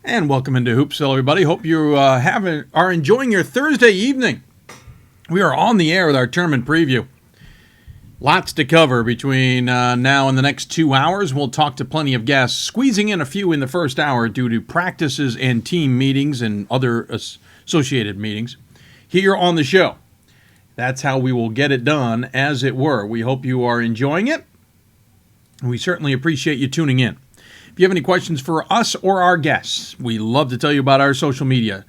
And welcome into Hoopsville, everybody. Hope you are enjoying your Thursday evening. We are on the air with our tournament preview. Lots to cover between now and the next 2 hours. We'll talk to plenty of guests, squeezing in a few in the first hour due to practices and team meetings and other associated meetings here on the show. That's how we will get it done, as it were. We hope you are enjoying it. We certainly appreciate you tuning in. If you have any questions for us or our guests, we love to tell you about our social media.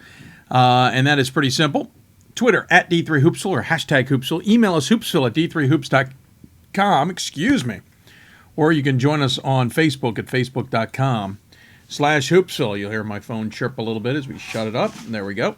And that is pretty simple. Twitter at D3Hoopsville or hashtag Hoopsville. Email us hoopsville at d3hoops.com. Or you can join us on Facebook at facebook.com/Hoopsville. You'll hear my phone chirp a little bit as we shut it up. There we go.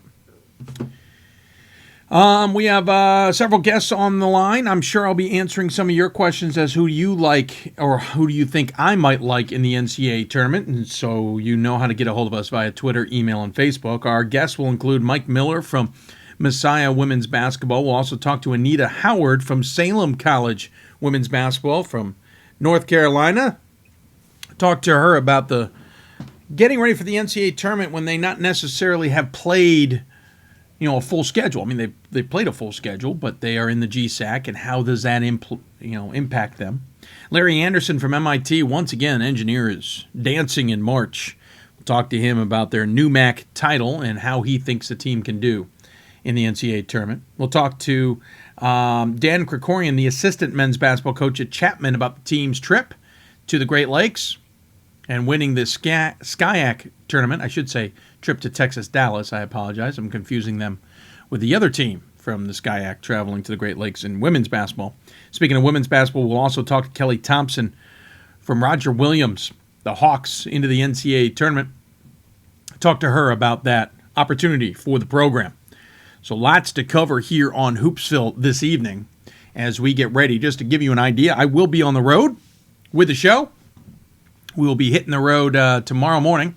We have several guests on the line. I'm sure I'll be answering some of your questions as who you like or who do you think I might like in the NCAA tournament. And so you know how to get a hold of us via Twitter, email, and Facebook. Our guests will include Mike Miller from Messiah Women's Basketball. We'll also talk to Anita Howard from Salem College Women's Basketball from North Carolina. Talk to her about the getting ready for the NCAA tournament when they not necessarily have played a full schedule. I mean, they played a full schedule, but they are in the GSAC, and how does that impact them? Larry Anderson from MIT, once again, engineer, is dancing in March. We'll talk to him about their new MAC title and how he thinks the team can do in the NCAA tournament. We'll talk to Dan Krikorian, the assistant men's basketball coach at Chapman, about the team's trip to the Great Lakes and winning the SCIAC tournament. I should say trip to Texas, Dallas. I apologize. I'm confusing them with the other team from the SCIAC traveling to the Great Lakes in women's basketball. Speaking of women's basketball, we'll also talk to Kelly Thompson from Roger Williams, the Hawks, into the NCAA tournament. Talk to her about that opportunity for the program. So lots to cover here on Hoopsville this evening as we get ready. Just to give you an idea, I will be on the road with the show. We will be hitting the road tomorrow morning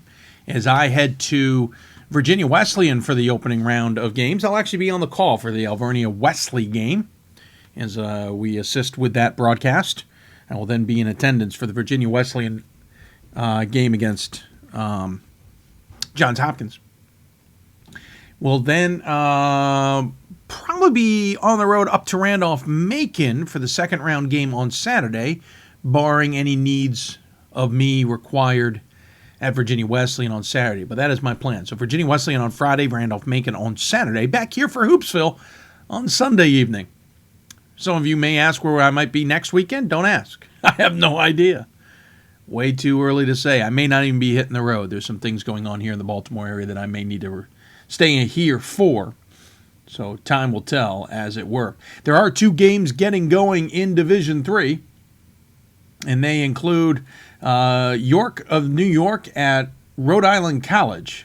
as I head to Virginia Wesleyan for the opening round of games. I'll actually be on the call for the Alvernia Wesley game as we assist with that broadcast. I will then be in attendance for the Virginia Wesleyan game against Johns Hopkins. We'll then probably be on the road up to Randolph-Macon for the second round game on Saturday, barring any needs of me required at Virginia Wesleyan on Saturday. But that is my plan. So Virginia Wesleyan on Friday, Randolph-Macon on Saturday. Back here for Hoopsville on Sunday evening. Some of you may ask where I might be next weekend. Don't ask. I have no idea. Way too early to say. I may not even be hitting the road. There's some things going on here in the Baltimore area that I may need to stay here for. So time will tell, as it were. There are 2 games getting going in Division III, and they include York of New York at Rhode Island College.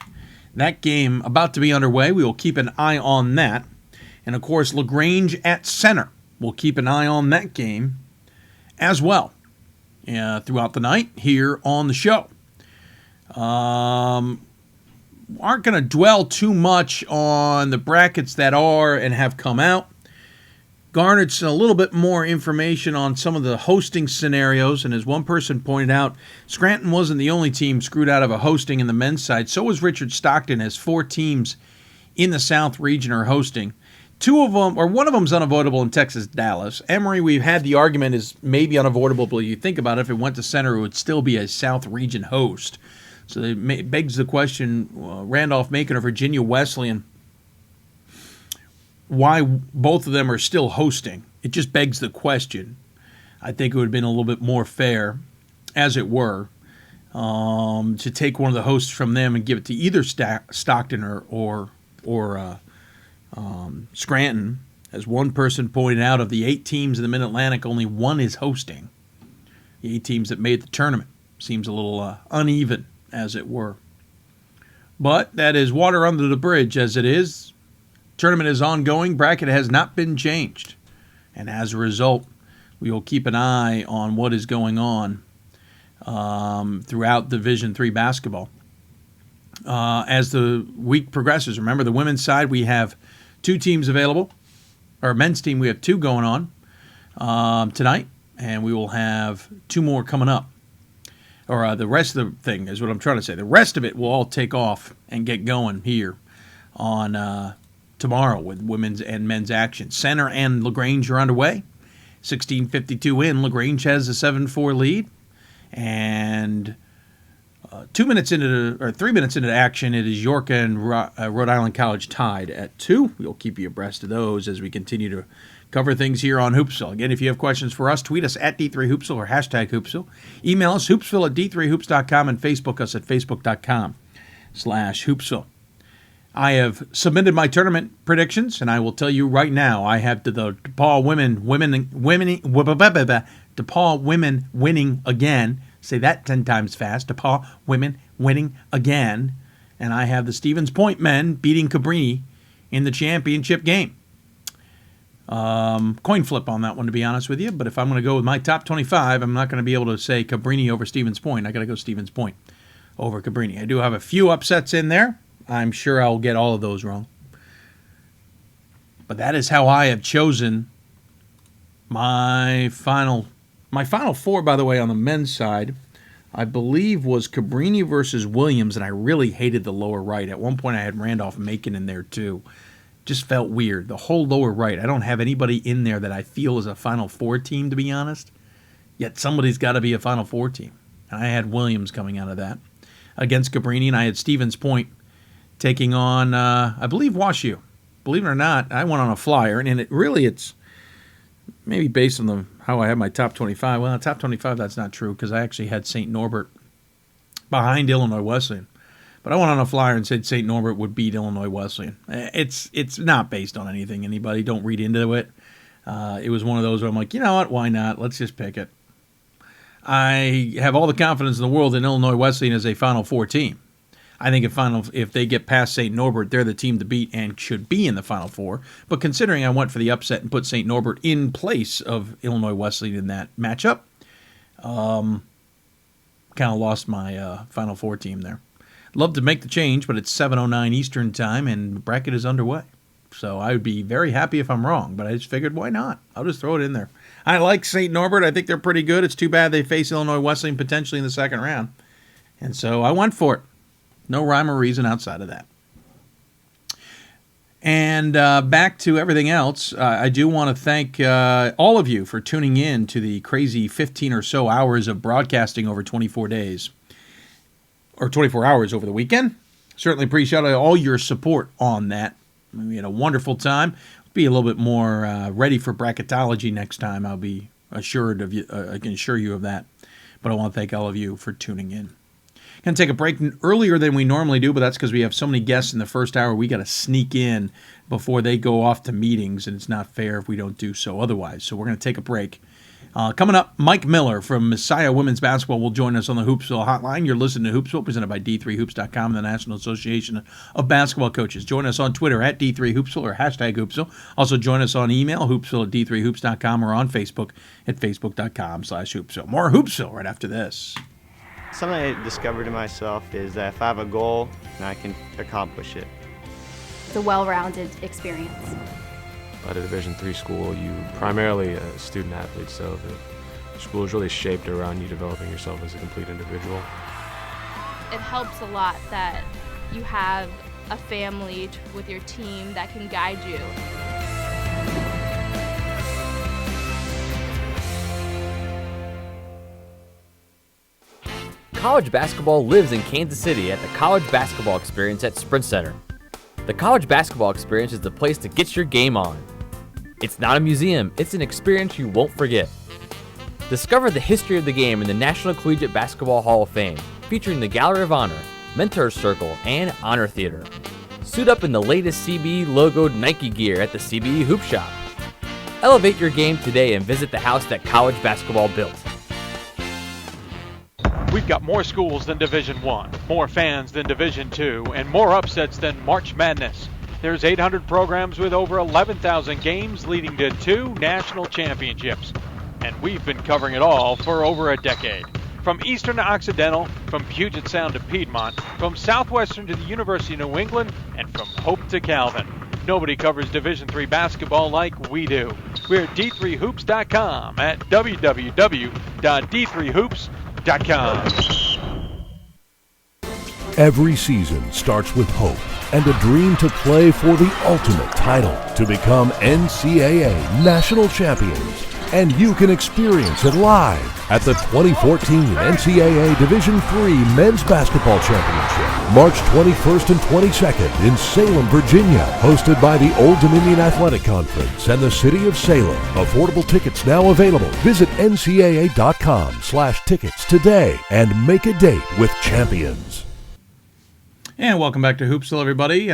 That game about to be underway. We will keep an eye on that. And, of course, LaGrange at Center. We'll keep an eye on that game as well throughout the night here on the show. Aren't going to dwell too much on the brackets that are and have come out. Garnered a little bit more information on some of the hosting scenarios, and as one person pointed out, Scranton wasn't the only team screwed out of a hosting in the men's side. So was Richard Stockton, as 4 teams in the South region are hosting. 2 of them, or one of them's unavoidable in Texas, Dallas. Emory, we've had the argument is maybe unavoidable, but you think about it, if it went to Center, it would still be a South region host. So it begs the question, Randolph-Macon or Virginia Wesleyan, why both of them are still hosting. It just begs the question. I think it would have been a little bit more fair, as it were, to take one of the hosts from them and give it to either Stockton or Scranton. As one person pointed out, of the 8 teams in the Mid-Atlantic, only 1 is hosting. The 8 teams that made the tournament. Seems a little uneven, as it were. But that is water under the bridge, as it is. Tournament is ongoing. Bracket has not been changed. And as a result, we will keep an eye on what is going on throughout Division III basketball. As the week progresses, remember the women's side, we have 2 teams available. Our men's team, we have 2 going on tonight, and we will have 2 more coming up. or the rest of the thing is what I'm trying to say. The rest of it will all take off and get going here on tomorrow with women's and men's action. Center and LaGrange are underway. 16:52 in. LaGrange has a 7-4 lead. And 3 minutes into the action, it is York and Rhode Island College tied at 2. We'll keep you abreast of those as we continue to cover things here on Hoopsville. Again, if you have questions for us, tweet us at D3Hoopsville or hashtag Hoopsville. Email us, hoopsville at d3hoops.com, and Facebook us at facebook.com/Hoopsville. I have submitted my tournament predictions, and I will tell you right now, I have the DePaul women winning again. Say that 10 times fast. DePaul women winning again. And I have the Stevens Point men beating Cabrini in the championship game. Coin flip on that one, to be honest with you. But if I'm going to go with my top 25, I'm not going to be able to say Cabrini over Stevens Point. I got to go Stevens Point over Cabrini. I do have a few upsets in there. I'm sure I'll get all of those wrong. But that is how I have chosen my final four, by the way, on the men's side, I believe was Cabrini versus Williams, and I really hated the lower right. At one point, I had Randolph-Macon in there, too. Just felt weird. The whole lower right. I don't have anybody in there that I feel is a Final Four team, to be honest. Yet somebody's got to be a Final Four team. And I had Williams coming out of that against Cabrini, and I had Stevens Point taking on, I believe, WashU. Believe it or not, I went on a flyer, and it's maybe based on how I have my top 25. Well, top 25, that's not true, because I actually had St. Norbert behind Illinois Wesleyan. But I went on a flyer and said St. Norbert would beat Illinois Wesleyan. It's not based on anything. Anybody, don't read into it. It was one of those where I'm like, you know what, why not? Let's just pick it. I have all the confidence in the world in Illinois Wesleyan as a Final Four team. I think if they get past St. Norbert, they're the team to beat and should be in the Final Four. But considering I went for the upset and put St. Norbert in place of Illinois Wesleyan in that matchup, kind of lost my Final Four team there. Love to make the change, but it's 7:09 Eastern time and the bracket is underway. So I would be very happy if I'm wrong, but I just figured, why not? I'll just throw it in there. I like St. Norbert. I think they're pretty good. It's too bad they face Illinois Wesleyan potentially in the second round. And so I went for it. No rhyme or reason outside of that. And back to everything else, I do want to thank all of you for tuning in to the crazy 15 or so hours of broadcasting over 24 days. Or 24 hours over the weekend. Certainly appreciate all your support on that. We had a wonderful time. Be a little bit more ready for bracketology next time. I'll be assured of you. I can assure you of that. But I want to thank all of you for tuning in. Going to take a break earlier than we normally do, but that's because we have so many guests in the first hour. We got to sneak in before they go off to meetings, and it's not fair if we don't do so otherwise. So we're going to take a break. Coming up, Mike Miller from Messiah Women's Basketball will join us on the Hoopsville Hotline. You're listening to Hoopsville, presented by D3Hoops.com and the National Association of Basketball Coaches. Join us on Twitter at D3Hoopsville or hashtag Hoopsville. Also join us on email, hoopsville at D3Hoops.com, or on Facebook at Facebook.com/Hoopsville. More Hoopsville right after this. Something I discovered in myself is that if I have a goal, then I can accomplish it. It's a well-rounded experience. At a Division III school, you primarily a student athlete, so the school is really shaped around you developing yourself as a complete individual. It helps a lot that you have a family with your team that can guide you. College basketball lives in Kansas City at the College Basketball Experience at Sprint Center. The College Basketball Experience is the place to get your game on. It's not a museum, it's an experience you won't forget. Discover the history of the game in the National Collegiate Basketball Hall of Fame, featuring the Gallery of Honor, Mentor's Circle, and Honor Theater. Suit up in the latest CBE logoed Nike gear at the CBE Hoop Shop. Elevate your game today and visit the house that college basketball built. We've got more schools than Division I, more fans than Division II, and more upsets than March Madness. There's 800 programs with over 11,000 games leading to 2 national championships. And we've been covering it all for over a decade. From Eastern to Occidental, from Puget Sound to Piedmont, from Southwestern to the University of New England, and from Hope to Calvin. Nobody covers Division III basketball like we do. We're at D3Hoops.com at www.d3hoops.com. Every season starts with hope and a dream to play for the ultimate title, to become NCAA national champions. And you can experience it live at the 2014 NCAA Division III Men's Basketball Championship, March 21st and 22nd in Salem, Virginia, hosted by the Old Dominion Athletic Conference and the City of Salem. Affordable tickets now available. Visit ncaa.com/tickets today and make a date with champions. And welcome back to Hoopsville, everybody.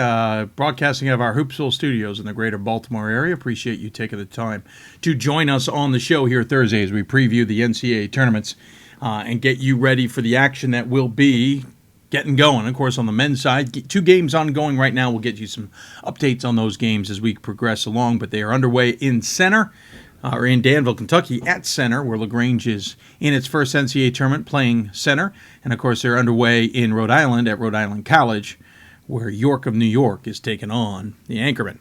Broadcasting out of our Hoopsville studios in the greater Baltimore area. Appreciate you taking the time to join us on the show here Thursday as we preview the NCAA tournaments and get you ready for the action that will be getting going. Of course, on the men's side, 2 games ongoing right now. We'll get you some updates on those games as we progress along, but they are underway in center. Or in Danville, Kentucky, at center, where LaGrange is in its first NCAA tournament playing center. And, of course, they're underway in Rhode Island at Rhode Island College, where York of New York is taking on the Anchorman.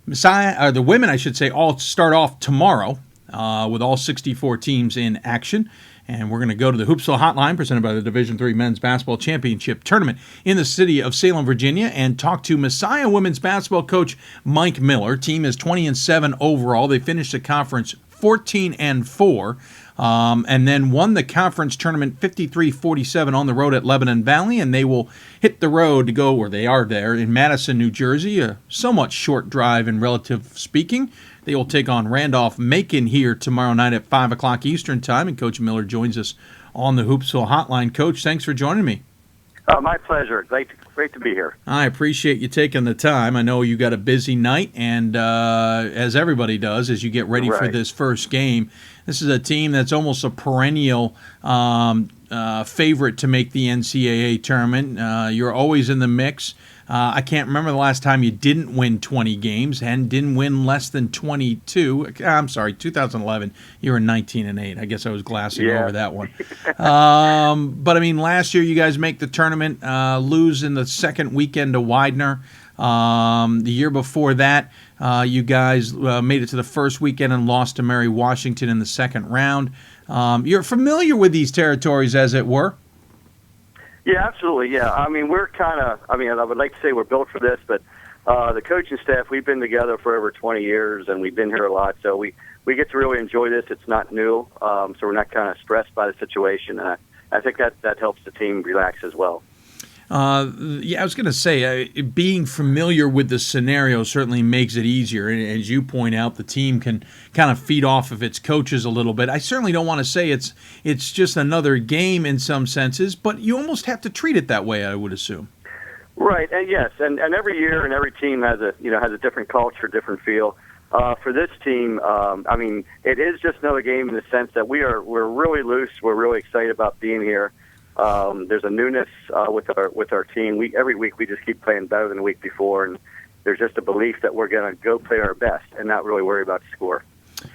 The women, I should say, all start off tomorrow with all 64 teams in action. And we're going to go to the Hoopsville Hotline, presented by the Division III Men's Basketball Championship Tournament in the city of Salem, Virginia, and talk to Messiah women's basketball coach Mike Miller. Team is 20-7 overall. They finished the conference 14-4, and then won the conference tournament 53-47 on the road at Lebanon Valley, and they will hit the road to go, or they are there, in Madison, New Jersey, a somewhat short drive in relative speaking. They will take on Randolph-Macon here tomorrow night at 5 o'clock Eastern Time, and Coach Miller joins us on the Hoopsville Hotline. Coach, thanks for joining me. My pleasure. Great to be here. I appreciate you taking the time. I know you got a busy night, and as everybody does, as you get ready for this first game. This is a team that's almost a perennial favorite to make the NCAA tournament. You're always in the mix. I can't remember the last time you didn't win 20 games and didn't win less than 22. I'm sorry, 2011. You were 19-8. I guess I was glassing over that one. But I mean, last year you guys make the tournament, lose in the second weekend to Widener. The year before that, you guys made it to the first weekend and lost to Mary Washington in the second round. You're familiar with these territories, as it were. Yeah, absolutely. Yeah, I mean, I would like to say we're built for this, but the coaching staff, we've been together for over 20 years, and we've been here a lot, so we get to really enjoy this. It's not new, so we're not kind of stressed by the situation. I think that helps the team relax as well. I was going to say, being familiar with the scenario certainly makes it easier. And as you point out, the team can kind of feed off of its coaches a little bit. I certainly don't want to say it's just another game in some senses, but you almost have to treat it that way, I would assume. Right, and yes, and every year and every team has a different culture, different feel. For this team, I mean, it is just another game in the sense that we're really loose. We're really excited about being here. There's a newness with our team. Every week we just keep playing better than the week before, and there's just a belief that we're going to go play our best and not really worry about the score.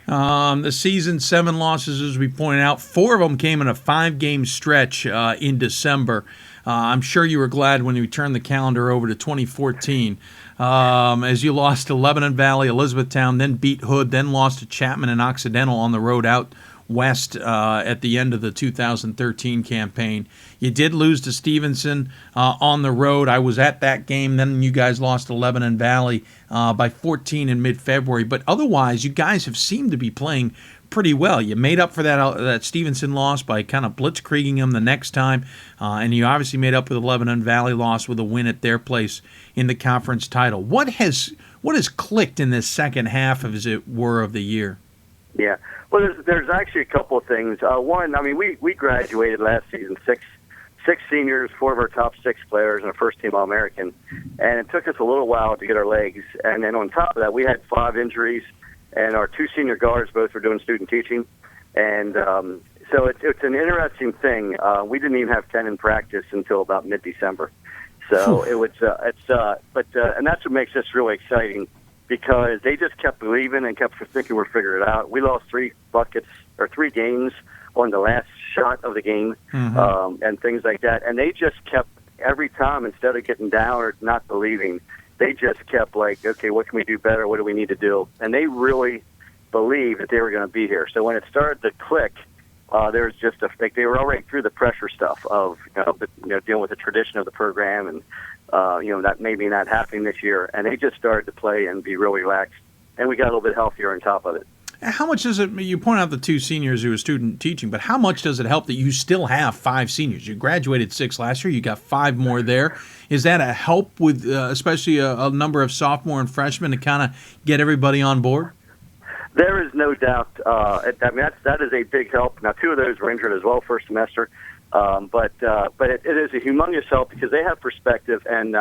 The season, 7 losses, as we pointed out. 4 of them came in a 5-game stretch in December. I'm sure you were glad when you turned the calendar over to 2014, as you lost to Lebanon Valley, Elizabethtown, then beat Hood, then lost to Chapman and Occidental on the road out west at the end of the 2013 campaign. You did lose to Stevenson on the road. I was at that game. Then you guys lost to Lebanon Valley by 14 in mid-February. But otherwise, you guys have seemed to be playing pretty well. You made up for that Stevenson loss by kind of blitzkrieging them the next time, and you obviously made up for the Lebanon Valley loss with a win at their place in the conference title. What has clicked in this second half, as it were, of the year? Yeah. Well, there's actually a couple of things. One, I mean, we graduated last season, six seniors, 4 of our top 6 players, and a first-team All-American. And it took us a little while to get our legs. And then on top of that, we had 5 injuries, and our 2 senior guards both were doing student teaching. And so it's an interesting thing. We didn't even have 10 in practice until about mid-December. So and that's what makes this really exciting, because they just kept believing and kept thinking we're figuring it out. We lost 3 games on the last shot of the game, and things like that. And they just kept, every time, instead of getting down or not believing, they just kept like, okay, what can we do better? What do we need to do? And they really believed that they were going to be here. So when it started to click, there's just they were already through the pressure stuff of dealing with the tradition of the program and that maybe not happening this year, and they just started to play and be really relaxed, and we got a little bit healthier on top of it. How much does it, you point out the 2 seniors who are student teaching, but how much does it help that you still have 5 seniors? You graduated 6 last year, you got 5 more there. Is that a help with especially a number of sophomore and freshmen to kind of get everybody on board? There is no doubt. That is a big help. Now, 2 of those were injured as well first semester, but it is a humongous help because they have perspective, and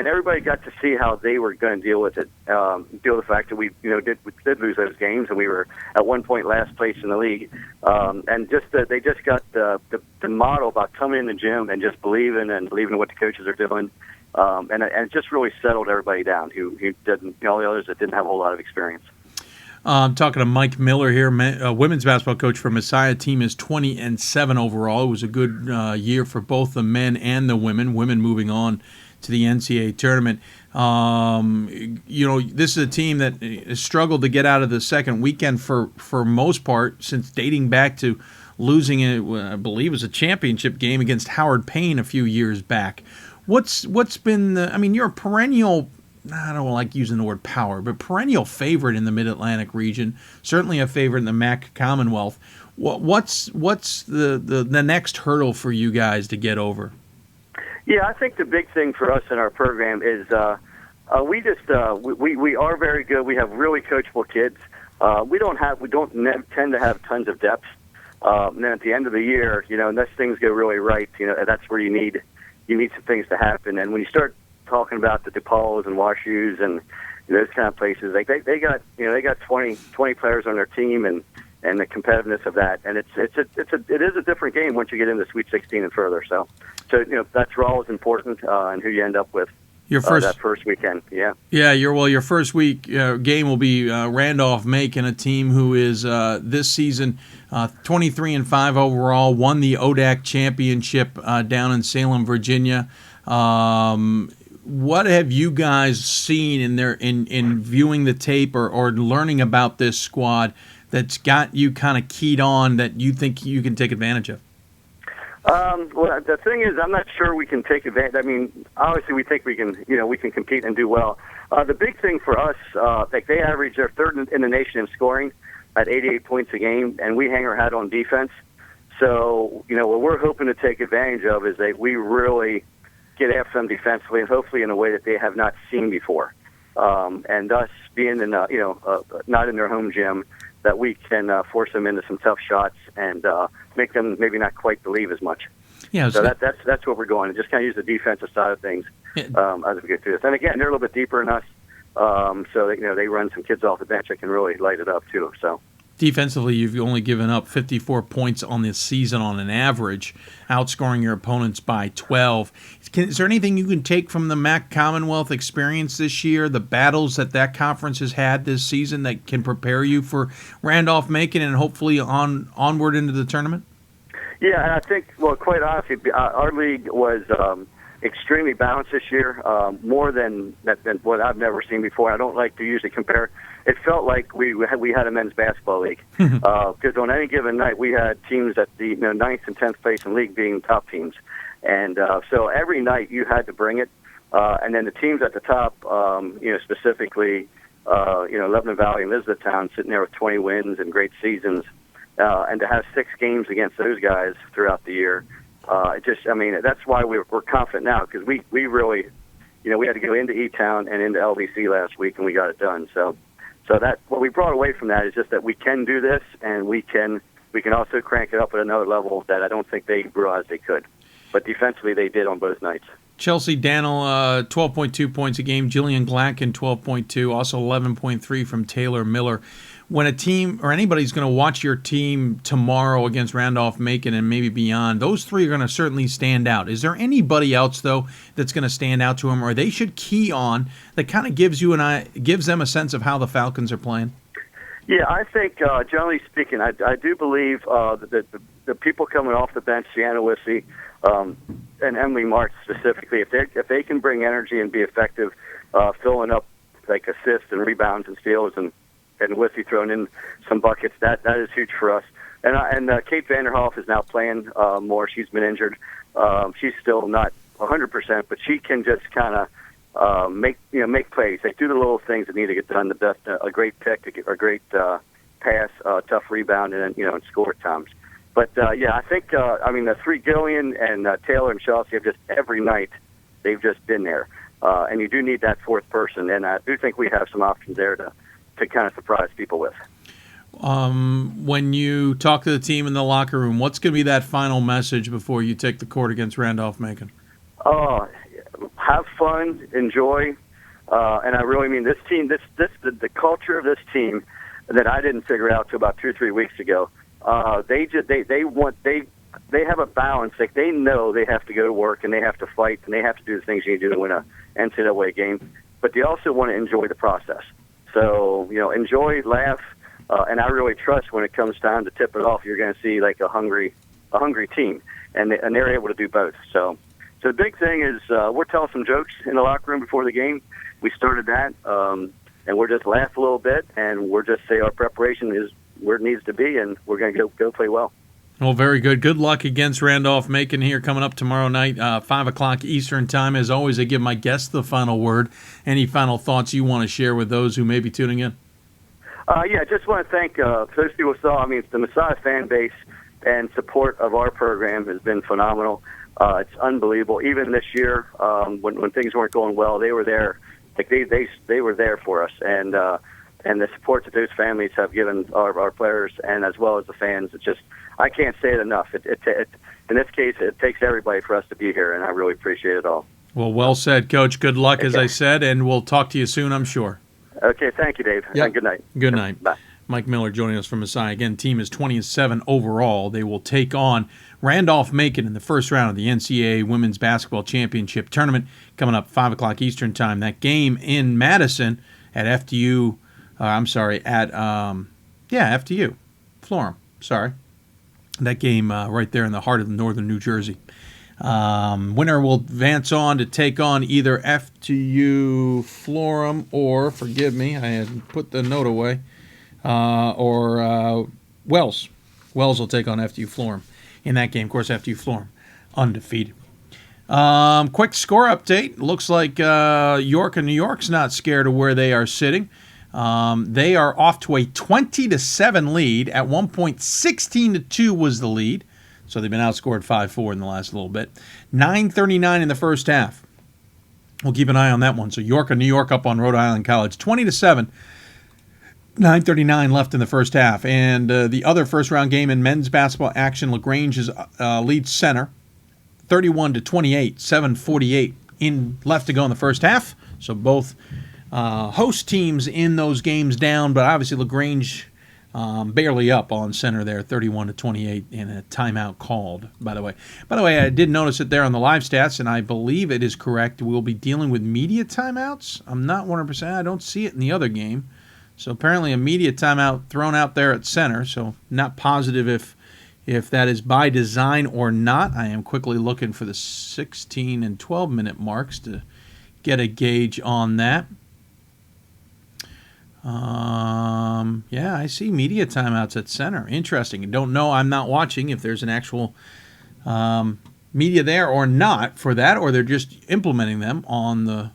everybody got to see how they were going to deal with it. Deal with the fact that we did lose those games, and we were at one point last place in the league, and they just got the model about coming in the gym and just believing what the coaches are doing, and it just really settled everybody down who didn't, all the others that didn't have a whole lot of experience. I'm talking to Mike Miller here, women's basketball coach for Messiah. Team is 20-7 overall. It was a good year for both the men and the women. Women moving on to the NCAA tournament. This is a team that has struggled to get out of the second weekend for most part since dating back to losing I believe it was a championship game against Howard Payne a few years back. What's been you're a perennial, I don't like using the word power, but perennial favorite in the Mid-Atlantic region, certainly a favorite in the MAC Commonwealth. What's the next hurdle for you guys to get over? Yeah, I think the big thing for us in our program is we are very good. We have really coachable kids. We don't tend to have tons of depth. And then at the end of the year, unless things go really right, that's where you need some things to happen. And when you start talking about the DePauls and WashUs and those kind of places, they got 20 players on their team and the competitiveness of that, and it is a different game once you get into Sweet 16 and further. So that draw is important, and who you end up with that first weekend. Your first week game will be Randolph-Macon, a team who is this season 23-5 overall, won the ODAC championship down in Salem, Virginia. What have you guys seen in viewing the tape or learning about this squad that's got you kind of keyed on that you think you can take advantage of? Well, the thing is, I'm not sure we can take advantage. I mean, obviously, we think we can compete and do well. The big thing for us, they average their 3rd in the nation in scoring at 88 points a game, and we hang our hat on defense. So, what we're hoping to take advantage of is that we really get after them defensively, and hopefully in a way that they have not seen before. And us being in, not in their home gym, that we can force them into some tough shots and make them maybe not quite believe as much. Yeah, so that's what we're going, and just kind of use the defensive side of things as we get through this. And again, they're a little bit deeper than us, so they run some kids off the bench that can really light it up too. So defensively, you've only given up 54 points on this season on an average, outscoring your opponents by 12. Is there anything you can take from the MAC Commonwealth experience this year, the battles that conference has had this season that can prepare you for Randolph-Macon and hopefully onward into the tournament? Yeah, and I think, quite honestly, our league was extremely balanced this year, more than what I've never seen before. I don't like to usually compare. It felt like we had a men's basketball league because on any given night we had teams at the 9th and 10th place in the league being top teams, and so every night you had to bring it. And then the teams at the top, specifically, Lebanon Valley and Elizabethtown, sitting there with 20 wins and great seasons, and to have 6 games against those guys throughout the year. That's why we're confident now because we really, we had to go into E-Town and into LBC last week and we got it done. So that what we brought away from that is just that we can do this and we can also crank it up at another level that I don't think they realized they could. But defensively they did on both nights. Chelsea Dannell, 12.2 points a game. Jillian Glacken, 12.2. Also 11.3 from Taylor Miller. When a team or anybody's going to watch your team tomorrow against Randolph-Macon and maybe beyond, those 3 are going to certainly stand out. Is there anybody else, though, that's going to stand out to them or they should key on that kind of gives them a sense of how the Falcons are playing? Yeah, I think, generally speaking, I do believe that the people coming off the bench, Sienna Wissey, and Emily March specifically, if they can bring energy and be effective, filling up like assists and rebounds and steals and Wissey throwing in some buckets, that is huge for us. And Kate Vanderhoff is now playing more. She's been injured. She's still not 100%, but she can just kind of make plays. They do the little things that need to get done. A great pick, a great pass, tough rebound, and then and score at times. But I think the three Gillian and Taylor and Chelsea have just every night they've just been there. And you do need that fourth person, and I do think we have some options there to kind of surprise people with. When you talk to the team in the locker room, what's going to be that final message before you take the court against Randolph-Macon? Have fun, enjoy, and I really mean this team. The culture of this team that I didn't figure out till about 2 or 3 weeks ago. They have a balance. Like they know they have to go to work and they have to fight and they have to do the things you need to do to win a NCAA game, but they also want to enjoy the process. So enjoy, laugh. And I really trust when it comes time to tip it off, you're going to see like a hungry team, and they're able to do both. So the big thing is we're telling some jokes in the locker room before the game. We started that, and we're just laugh a little bit, and we're just say our preparation is where it needs to be, and we're going to go play well. Well, very good. Good luck against Randolph-Macon here coming up tomorrow night, 5 o'clock Eastern time. As always, I give my guests the final word. Any final thoughts you want to share with those who may be tuning in? I just want to thank those people saw. The Messiah fan base and support of our program has been phenomenal. It's unbelievable. Even this year, when things weren't going well, they were there. Like they were there for us, and the support that those families have given our players and as well as the fans. It's just I can't say it enough. It in this case, it takes everybody for us to be here, and I really appreciate it all. Well said, Coach. Good luck, as I said, and we'll talk to you soon, I'm sure. Okay, thank you, Dave. Yep. And good night. Good night. Bye. Mike Miller joining us from Messiah. Again, team is 20-7 overall. They will take on Randolph-Macon in the first round of the NCAA Women's Basketball Championship Tournament coming up 5 o'clock Eastern Time. That game in Madison at FDU, FDU, Florham, sorry. That game right there in the heart of northern New Jersey. Winner will advance on to take on either FDU Florham or, forgive me, I had put the note away, or Wells. Wells will take on FDU Florham in that game. Of course, FDU Florham undefeated. Quick score update. Looks like York and New York's not scared of where they are sitting. They are off to a 20-7 lead. At one point, 16-2 was the lead. So they've been outscored 5-4 in the last little bit. 9:39 in the first half. We'll keep an eye on that one. So York and New York up on Rhode Island College. 20-7. 9:39 left in the first half. And the other first-round game in men's basketball action, LaGrange is leads center. 31-28. 7:48 in left to go in the first half. So both host teams in those games down, but obviously LaGrange barely up on center there, 31-28, and a timeout called, by the way. By the way, I did notice it there on the live stats, and I believe it is correct. We'll be dealing with media timeouts. I'm not 100%. I don't see it in the other game. So apparently a media timeout thrown out there at center, so not positive if that is by design or not. I am quickly looking for the 16 and 12-minute marks to get a gauge on that. I see media timeouts at center. Interesting. Don't know. I'm not watching if there's an actual media there or not for that, or they're just implementing them on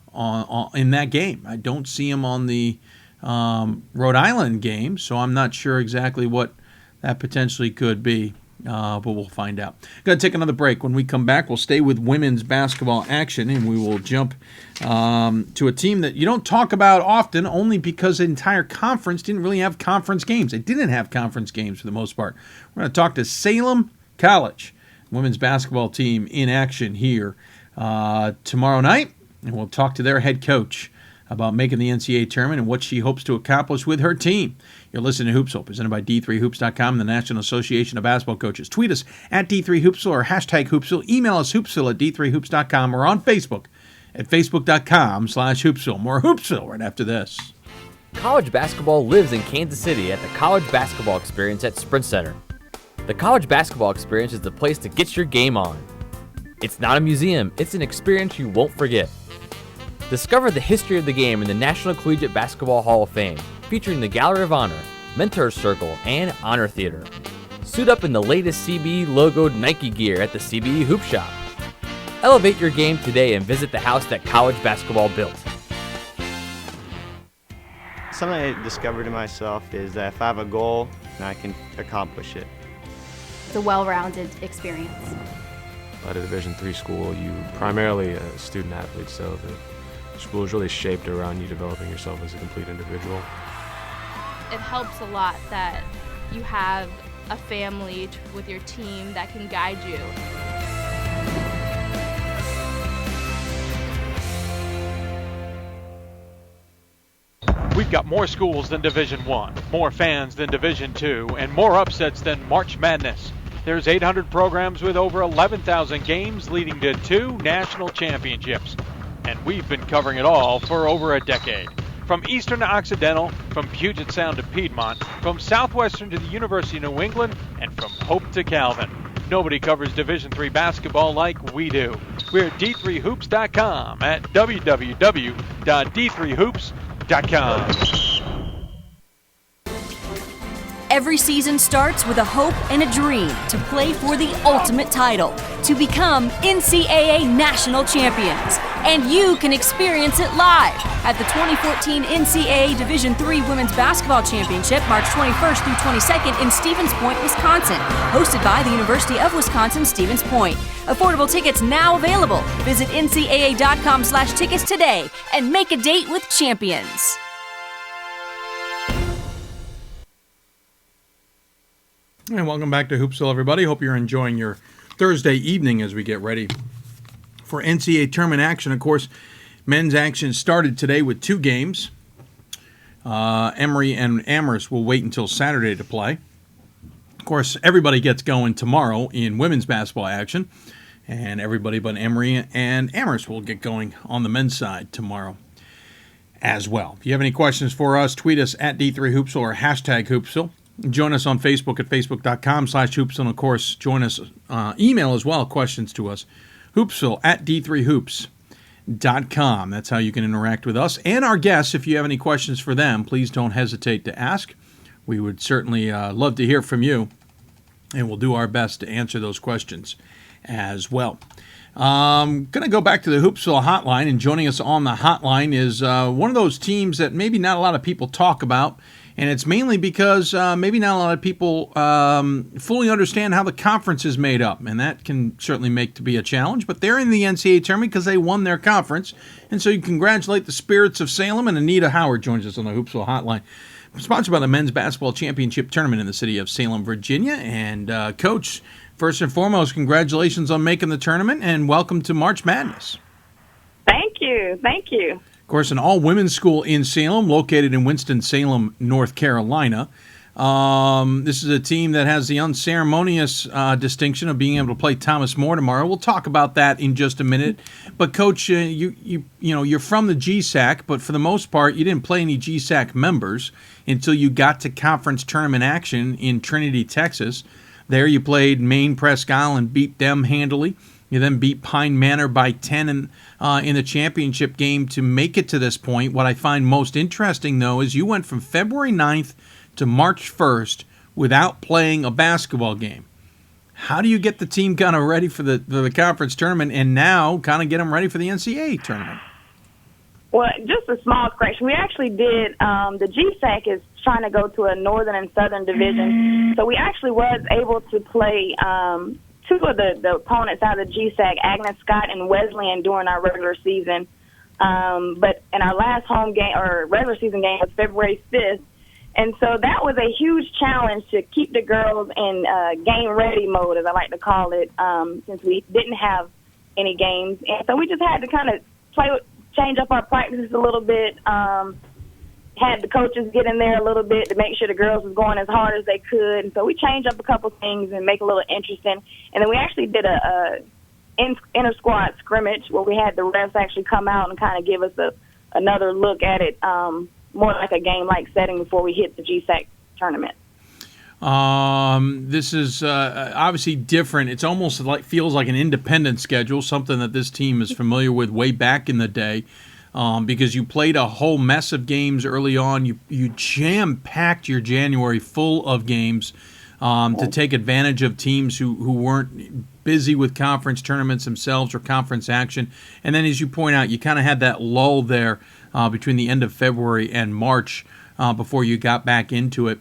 in that game. I don't see them on the Rhode Island game, so I'm not sure exactly what that potentially could be. But we'll find out. Going to take another break. When we come back, we'll stay with women's basketball action, and we will jump to a team that you don't talk about often, only because the entire conference didn't really have conference games. They didn't have conference games for the most part. We're going to talk to Salem College, women's basketball team in action here tomorrow night, and we'll talk to their head coach about making the NCAA tournament and what she hopes to accomplish with her team. You're listening to Hoopsville, presented by D3Hoops.com and the National Association of Basketball Coaches. Tweet us at D3Hoopsville or hashtag Hoopsville. Email us Hoopsville at D3Hoops.com or on Facebook at Facebook.com/Hoopsville. More Hoopsville right after this. College basketball lives in Kansas City at the College Basketball Experience at Sprint Center. The College Basketball Experience is the place to get your game on. It's not a museum, it's an experience you won't forget. Discover the history of the game in the National Collegiate Basketball Hall of Fame, featuring the Gallery of Honor, Mentor Circle, and Honor Theater. Suit up in the latest CBE logoed Nike gear at the CBE Hoop Shop. Elevate your game today and visit the house that college basketball built. Something I discovered in myself is that if I have a goal, then I can accomplish it. It's a well-rounded experience. At a Division III school, you primarily a student athlete, so the school is really shaped around you developing yourself as a complete individual. It helps a lot that you have a family with your team that can guide you. We've got more schools than Division I, more fans than Division II, and more upsets than March Madness. There's 800 programs with over 11,000 games leading to 2 national championships. And we've been covering it all for over a decade. From Eastern to Occidental, from Puget Sound to Piedmont, from Southwestern to the University of New England, and from Hope to Calvin. Nobody covers Division III basketball like we do. We're at d3hoops.com at www.d3hoops.com. Every season starts with a hope and a dream to play for the ultimate title, to become NCAA national champions. And you can experience it live at the 2014 NCAA Division III Women's Basketball Championship, March 21st through 22nd in Stevens Point, Wisconsin, hosted by the University of Wisconsin Stevens Point. Affordable tickets now available. Visit ncaa.com/tickets today and make a date with champions. And welcome back to Hoopsville, everybody. Hope you're enjoying your Thursday evening as we get ready for NCAA tournament action. Of course, men's action started today with 2 games. Emory and Amherst will wait until Saturday to play. Of course, everybody gets going tomorrow in women's basketball action, and everybody but Emory and Amherst will get going on the men's side tomorrow as well. If you have any questions for us, tweet us at D3Hoopsville or hashtag Hoopsville. Join us on Facebook at facebook.com/Hoopsville. And, of course, join us, email as well, questions to us, Hoopsville at D3Hoops.com. That's how you can interact with us and our guests. If you have any questions for them, please don't hesitate to ask. We would certainly love to hear from you, and we'll do our best to answer those questions as well. Going to go back to the Hoopsville hotline, and joining us on the hotline is one of those teams that maybe not a lot of people talk about. And it's mainly because maybe not a lot of people fully understand how the conference is made up. And that can certainly make to be a challenge. But they're in the NCAA tournament because they won their conference. And so you congratulate the Spirits of Salem. And Anita Howard joins us on the Hoopsville hotline. Sponsored by the Men's Basketball Championship Tournament in the city of Salem, Virginia. And Coach, first and foremost, congratulations on making the tournament. And welcome to March Madness. Thank you. Thank you. Of course, an all-women's school in Salem, located in Winston-Salem, North Carolina. This is a team that has the unceremonious distinction of being able to play Thomas More tomorrow. We'll talk about that in just a minute. But, Coach, you're from the GSAC, but for the most part, you didn't play any GSAC members until you got to conference tournament action in Trinity, Texas. There you played Maine Presque Isle and beat them handily. You then beat Pine Manor by 10 in the championship game to make it to this point. What I find most interesting, though, is you went from February 9th to March 1st without playing a basketball game. How do you get the team kind of ready for the conference tournament and now kind of get them ready for the NCAA tournament? Well, just a small correction. We actually did, the GSAC is trying to go to a northern and southern division. So we actually was able to play 2 of the opponents out of the GSAC, Agnes Scott and Wesleyan, during our regular season. But in our last home game, or regular season game, was February 5th. And so that was a huge challenge to keep the girls in game-ready mode, as I like to call it, since we didn't have any games. And so we just had to kind of change up our practices a little bit, had the coaches get in there a little bit to make sure the girls was going as hard as they could. And so we changed up a couple things and make it a little interesting. And then we actually did a inter-squad scrimmage where we had the refs actually come out and kind of give us another look at it, more like a game-like setting before we hit the GSAC tournament. This is obviously different. It's almost feels like an independent schedule, something that this team is familiar with way back in the day. Because you played a whole mess of games early on. You jam-packed your January full of games. to take advantage of teams who weren't busy with conference tournaments themselves or conference action. And then, as you point out, you kind of had that lull there between the end of February and March before you got back into it.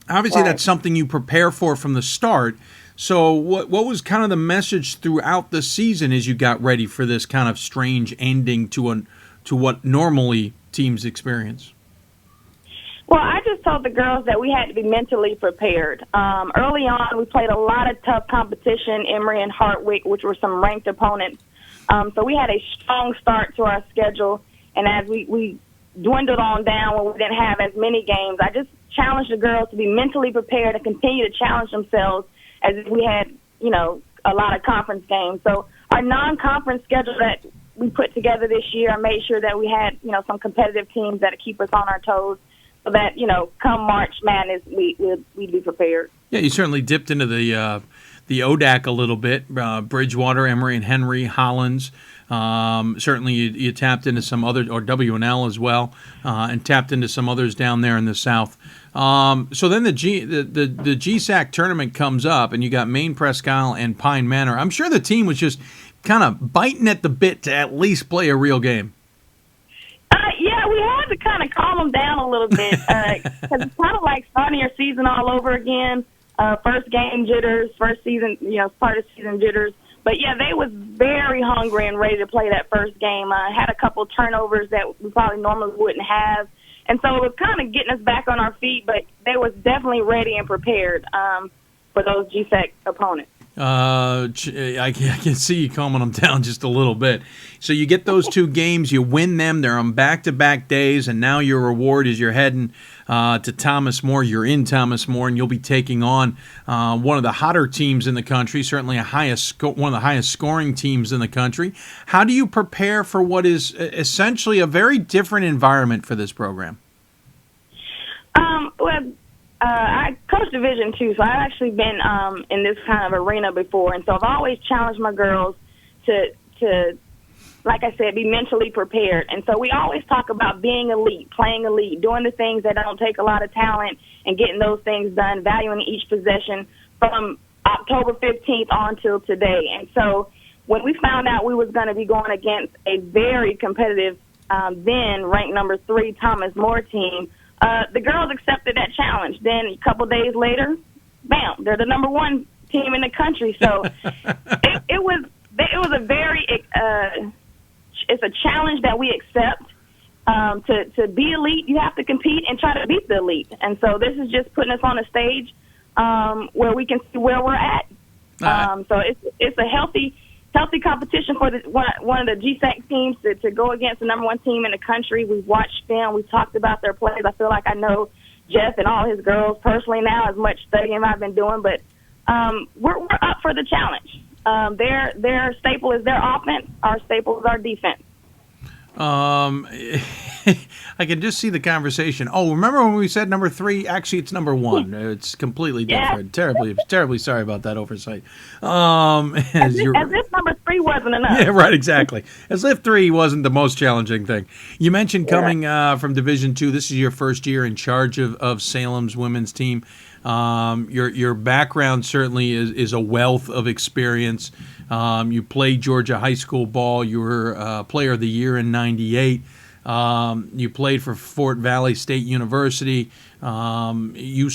Obviously, that's something you prepare for from the start. So what was kind of the message throughout the season as you got ready for this kind of strange ending to what normally teams experience? Well, I just told the girls that we had to be mentally prepared. Early on, we played a lot of tough competition, Emory and Hartwick, which were some ranked opponents. So we had a strong start to our schedule. And as we dwindled on down when we didn't have as many games, I just challenged the girls to be mentally prepared and continue to challenge themselves as if we had, a lot of conference games. So our non-conference schedule that we put together this year, I made sure that we had, some competitive teams that keep us on our toes so that, come March Madness, we'd be prepared. Yeah, you certainly dipped into the ODAC a little bit, Bridgewater, Emory and Henry, Hollins. Certainly you tapped into some other, or WNL as well, and tapped into some others down there in the South. So then the GSAC tournament comes up, and you got Maine Presque Isle and Pine Manor. I'm sure the team was just kind of biting at the bit to at least play a real game. Yeah, we had to kind of calm them down a little bit because it's kind of like starting your season all over again. First game jitters, first season, start of season jitters. But, yeah, they was very hungry and ready to play that first game. Had a couple turnovers that we probably normally wouldn't have. And so it was kind of getting us back on our feet, but they was definitely ready and prepared for those GSAC opponents. I can see you calming them down just a little bit. So you get those two games, you win them. They're on back-to-back days, and now your reward is you're heading to Thomas More. You're in Thomas More, and you'll be taking on one of the hotter teams in the country, certainly one of the highest scoring teams in the country. How do you prepare for what is essentially a very different environment for this program? I coach Division II, so I've actually been in this kind of arena before, and so I've always challenged my girls to, like I said, be mentally prepared. And so we always talk about being elite, playing elite, doing the things that don't take a lot of talent and getting those things done, valuing each possession from October 15th on till today. And so when we found out we was going to be going against a very competitive, then ranked number 3 Thomas More team, the girls accepted that challenge. Then a couple days later, bam, they're the number 1 team in the country. So it was a very it's a challenge that we accept. To be elite, you have to compete and try to beat the elite. And so this is just putting us on a stage where we can see where we're at. So it's a healthy competition for one of the GSAC teams to go against the number 1 team in the country. We've watched film. We've talked about their plays. I feel like I know Jeff and all his girls personally now, as much studying I've been doing. But we're up for the challenge. Their staple is their offense. Our staple is our defense. I can just see the conversation. Oh, remember when we said number 3? Actually, it's number 1. It's completely different. Yeah. Terribly sorry about that oversight. As if number 3 wasn't enough. Yeah, right, exactly. As if 3 wasn't the most challenging thing. You mentioned coming from Division II. This is your first year in charge of Salem's women's team. Your background certainly is a wealth of experience. You played Georgia high school ball. You were Player of the Year in '98. You played for Fort Valley State University. You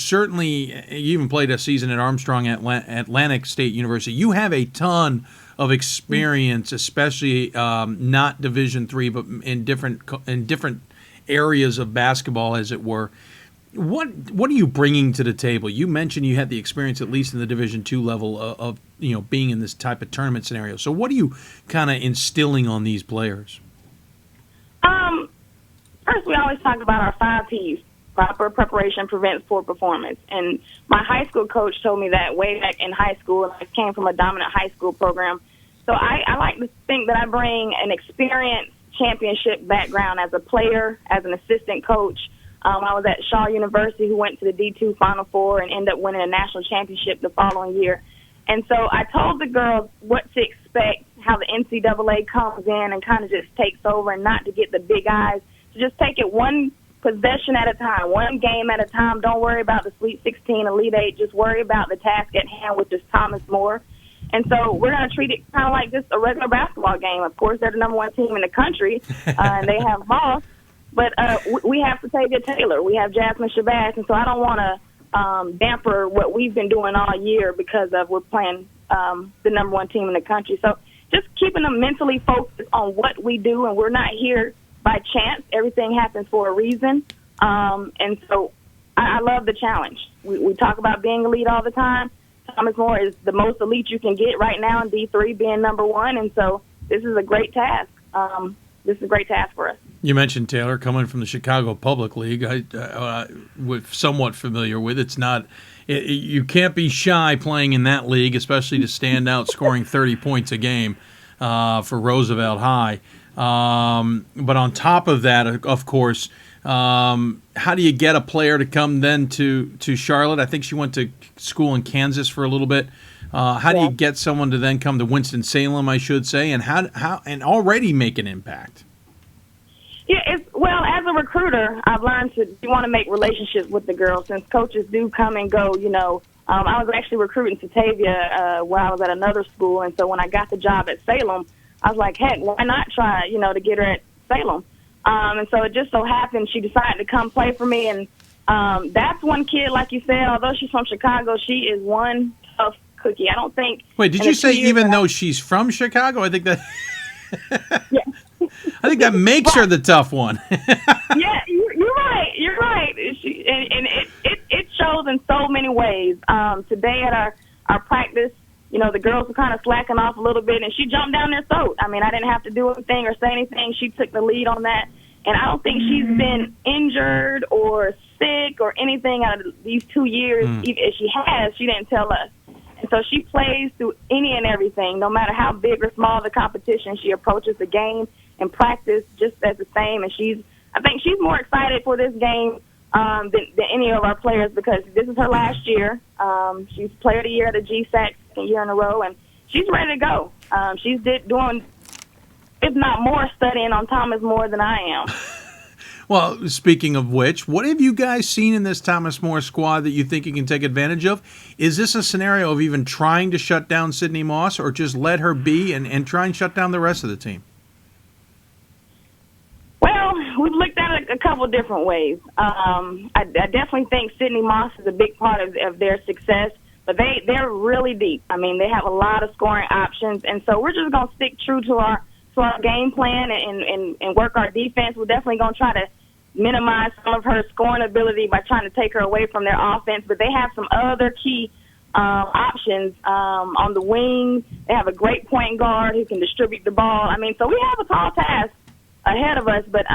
even played a season at Armstrong Atlantic State University. You have a ton of experience, especially not Division III, but in different areas of basketball, as it were. What are you bringing to the table? You mentioned you had the experience, at least in the Division II level, of being in this type of tournament scenario. So what are you kind of instilling on these players? First, we always talk about our 5 Ps. Proper preparation prevents poor performance. And my high school coach told me that way back in high school, and I came from a dominant high school program. So I like to think that I bring an experienced championship background as a player, as an assistant coach. I was at Shaw University, who went to the D2 Final Four and ended up winning a national championship the following year. And so I told the girls what to expect, how the NCAA comes in and kind of just takes over, and not to get the big eyes, to just take it one possession at a time, one game at a time. Don't worry about the Sweet 16, Elite 8. Just worry about the task at hand, which is Thomas More. And so we're going to treat it kind of like just a regular basketball game. Of course, they're the number one team in the country, and they have Moss. But we have Satavia Taylor. We have Jasmine Shabazz. And so I don't want to damper what we've been doing all year because of we're playing the number one team in the country. So just keeping them mentally focused on what we do, and we're not here by chance. Everything happens for a reason. And so I love the challenge. We talk about being elite all the time. Thomas More is the most elite you can get right now in D3, being number one, and so this is a great task. This is a great task for us. You mentioned Taylor coming from the Chicago Public League. We're somewhat familiar with. It's not. You can't be shy playing in that league, especially to stand out scoring 30 points a game for Roosevelt High. But on top of that, of course, how do you get a player to come then to Charlotte? I think she went to school in Kansas for a little bit. How do you get someone to then come to Winston-Salem, I should say, and how and already make an impact? Yeah, well, as a recruiter, I've learned you want to make relationships with the girls since coaches do come and go. I was actually recruiting Satavia while I was at another school, and so when I got the job at Salem, I was like, heck, why not try, to get her at Salem? And so it just so happened she decided to come play for me, and that's one kid, like you said, although she's from Chicago, she is one tough cookie. I don't think. Wait, did you say even though she's from Chicago? I think that. Yeah. I think that makes her the tough one. Yeah, you're right. You're right. And it shows in so many ways. Today at our practice, the girls were kind of slacking off a little bit, and she jumped down their throat. I mean, I didn't have to do anything or say anything. She took the lead on that. And I don't think she's been injured or sick or anything out of these 2 years. Even if she has, she didn't tell us. And so she plays through any and everything, no matter how big or small the competition. She approaches the game and practice just as the same. And I think she's more excited for this game than any of our players because this is her last year. She's Player of the Year at the GSAC second year in a row, and she's ready to go. She's doing, if not more, studying on Thomas More than I am. Well, speaking of which, what have you guys seen in this Thomas More squad that you think you can take advantage of? Is this a scenario of even trying to shut down Sydney Moss or just let her be and try and shut down the rest of the team? Well, we've looked at it a couple different ways. I definitely think Sydney Moss is a big part of their success, but they're really deep. I mean, they have a lot of scoring options, and so we're just going to stick true to our game plan and work our defense. We're definitely going to try to minimize some of her scoring ability by trying to take her away from their offense, but they have some other key options on the wing. They have a great point guard who can distribute the ball. I mean, so we have a tall task ahead of us, but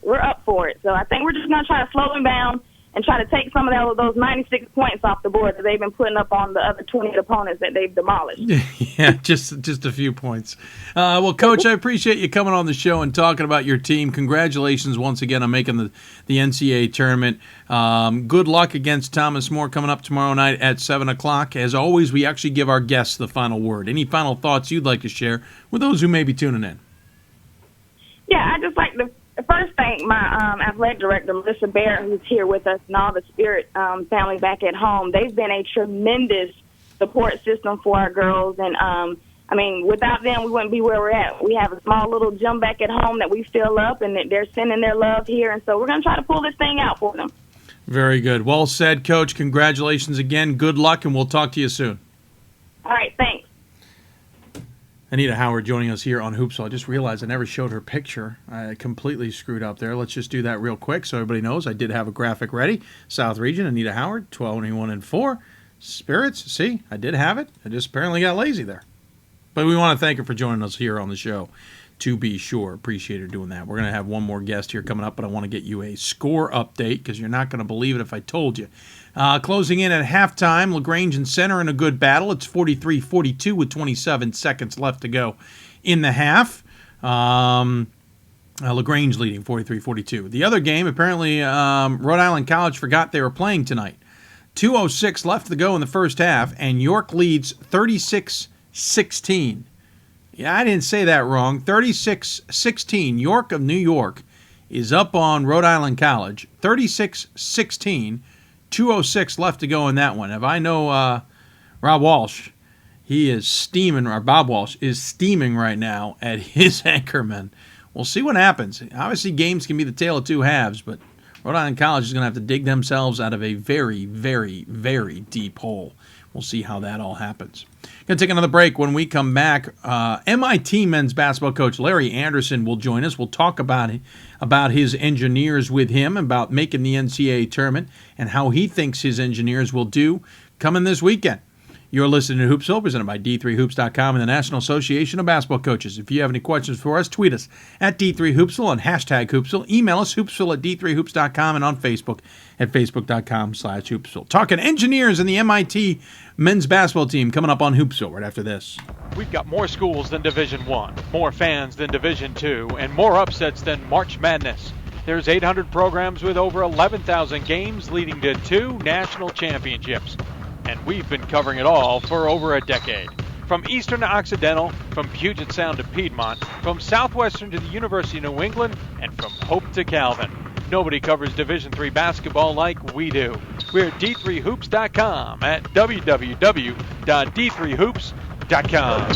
we're up for it. So I think we're just going to try to slow them down and try to take some of those 96 points off the board that they've been putting up on the other 20 opponents that they've demolished. Yeah, just a few points. Well, Coach, I appreciate you coming on the show and talking about your team. Congratulations once again on making the NCAA tournament. Good luck against Thomas More coming up tomorrow night at 7 o'clock. As always, we actually give our guests the final word. Any final thoughts you'd like to share with those who may be tuning in? Yeah, I'd just like to first thank my athletic director, Melissa Bear, who's here with us, and all the Spirit family back at home. They've been a tremendous support system for our girls, and without them, we wouldn't be where we're at. We have a small little gym back at home that we fill up, and they're sending their love here, and so we're going to try to pull this thing out for them. Very good. Well said, Coach. Congratulations again. Good luck, and we'll talk to you soon. All right, thanks. Anita Howard joining us here on Hoopsville. I just realized I never showed her picture. I completely screwed up there. Let's just do that real quick so everybody knows. I did have a graphic ready. South Region, Anita Howard, 12-21-4. Spirits, see, I did have it. I just apparently got lazy there. But we want to thank her for joining us here on the show, to be sure. Appreciate her doing that. We're going to have one more guest here coming up, but I want to get you a score update because you're not going to believe it if I told you. Closing in at halftime, LaGrange and Center in a good battle. It's 43-42 with 27 seconds left to go in the half. LaGrange leading 43-42. The other game, apparently Rhode Island College forgot they were playing tonight. 2:06 left to go in the first half, and York leads 36-16. Yeah, I didn't say that wrong. 36-16. York of New York is up on Rhode Island College, 36-16, 2:06 left to go in that one. If I know Rob Walsh, he is steaming, or Bob Walsh is steaming right now at his Anchorman. We'll see what happens. Obviously, games can be the tale of two halves, but Rhode Island College is going to have to dig themselves out of a very, very, very deep hole. We'll see how that all happens. Going to take another break. When we come back, MIT men's basketball coach Larry Anderson will join us. We'll talk about his engineers with him, about making the NCAA tournament, and how he thinks his engineers will do coming this weekend. You're listening to Hoopsville, presented by D3Hoops.com and the National Association of Basketball Coaches. If you have any questions for us, tweet us at D3Hoopsville and hashtag Hoopsville. Email us, hoopsville at D3Hoops.com, and on Facebook at Facebook.com/Hoopsville. Talking engineers in the MIT men's basketball team coming up on Hoopsville right after this. We've got more schools than Division I, more fans than Division II, and more upsets than March Madness. There's 800 programs with over 11,000 games leading to 2 national championships. And we've been covering it all for over a decade. From Eastern to Occidental, from Puget Sound to Piedmont, from Southwestern to the University of New England, and from Hope to Calvin. Nobody covers Division III basketball like we do. We're at D3Hoops.com at www.D3Hoops.com.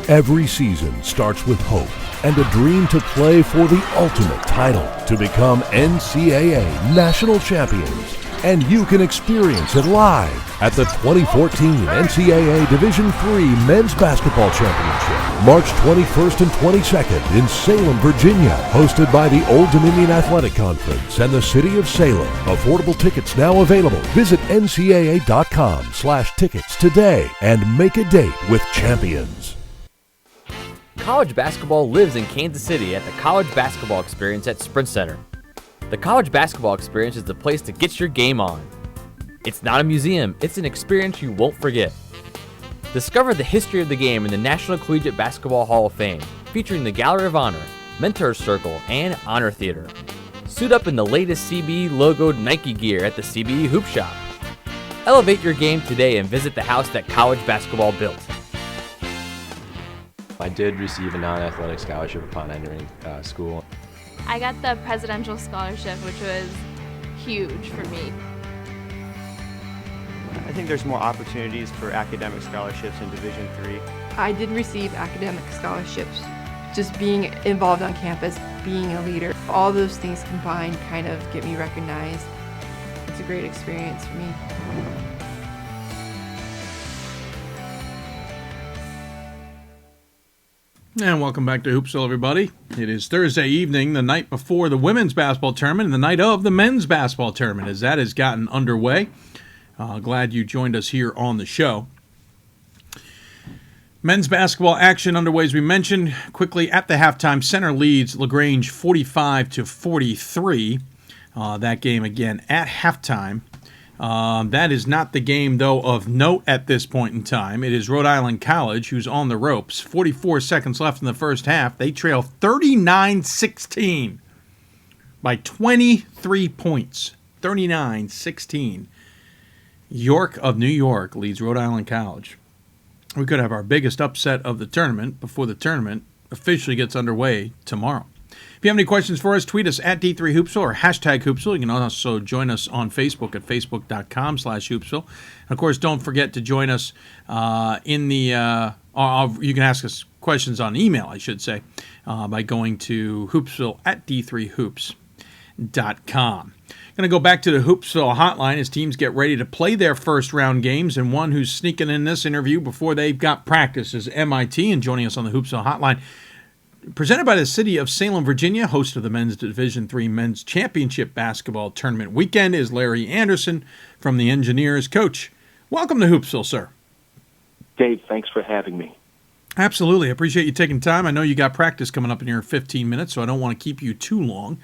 Every season starts with hope and a dream to play for the ultimate title, to become NCAA national champions. And you can experience it live at the 2014 NCAA Division III Men's Basketball Championship, March 21st and 22nd in Salem, Virginia, hosted by the Old Dominion Athletic Conference and the City of Salem. Affordable tickets now available. Visit ncaa.com/tickets today and make a date with champions. College basketball lives in Kansas City at the College Basketball Experience at Sprint Center. The College Basketball Experience is the place to get your game on. It's not a museum, it's an experience you won't forget. Discover the history of the game in the National Collegiate Basketball Hall of Fame, featuring the Gallery of Honor, Mentor's Circle, and Honor Theater. Suit up in the latest CBE logoed Nike gear at the CBE Hoop Shop. Elevate your game today and visit the house that college basketball built. I did receive a non-athletic scholarship upon entering school. I got the presidential scholarship, which was huge for me. I think there's more opportunities for academic scholarships in Division III. I did receive academic scholarships. Just being involved on campus, being a leader, all those things combined kind of get me recognized. It's a great experience for me. And welcome back to Hoopsville, everybody. It is Thursday evening, the night before the women's basketball tournament, and the night of the men's basketball tournament, as that has gotten underway. Glad you joined us here on the show. Men's basketball action underway, as we mentioned. Quickly, at the halftime, Center leads LaGrange 45-43. That game again at halftime. That is not the game, though, of note at this point in time. It is Rhode Island College, who's on the ropes. 44 seconds left in the first half. They trail 39-16 by 23 points. 39-16. York of New York leads Rhode Island College. We could have our biggest upset of the tournament before the tournament officially gets underway tomorrow. If you have any questions for us, tweet us at D3Hoopsville or hashtag Hoopsville. You can also join us on Facebook at Facebook.com/Hoopsville. And of course, don't forget to join us in the you can ask us questions on email, I should say, by going to Hoopsville at D3Hoops.com. Going to go back to the Hoopsville hotline as teams get ready to play their first round games, and one who's sneaking in this interview before they've got practice is MIT, and joining us on the Hoopsville hotline, presented by the City of Salem, Virginia, host of the Men's Division III Men's Championship Basketball Tournament Weekend, is Larry Anderson from the Engineers. Coach, welcome to Hoopsville, sir. Dave, thanks for having me. Absolutely. I appreciate you taking time. I know you got practice coming up in your 15 minutes, so I don't want to keep you too long.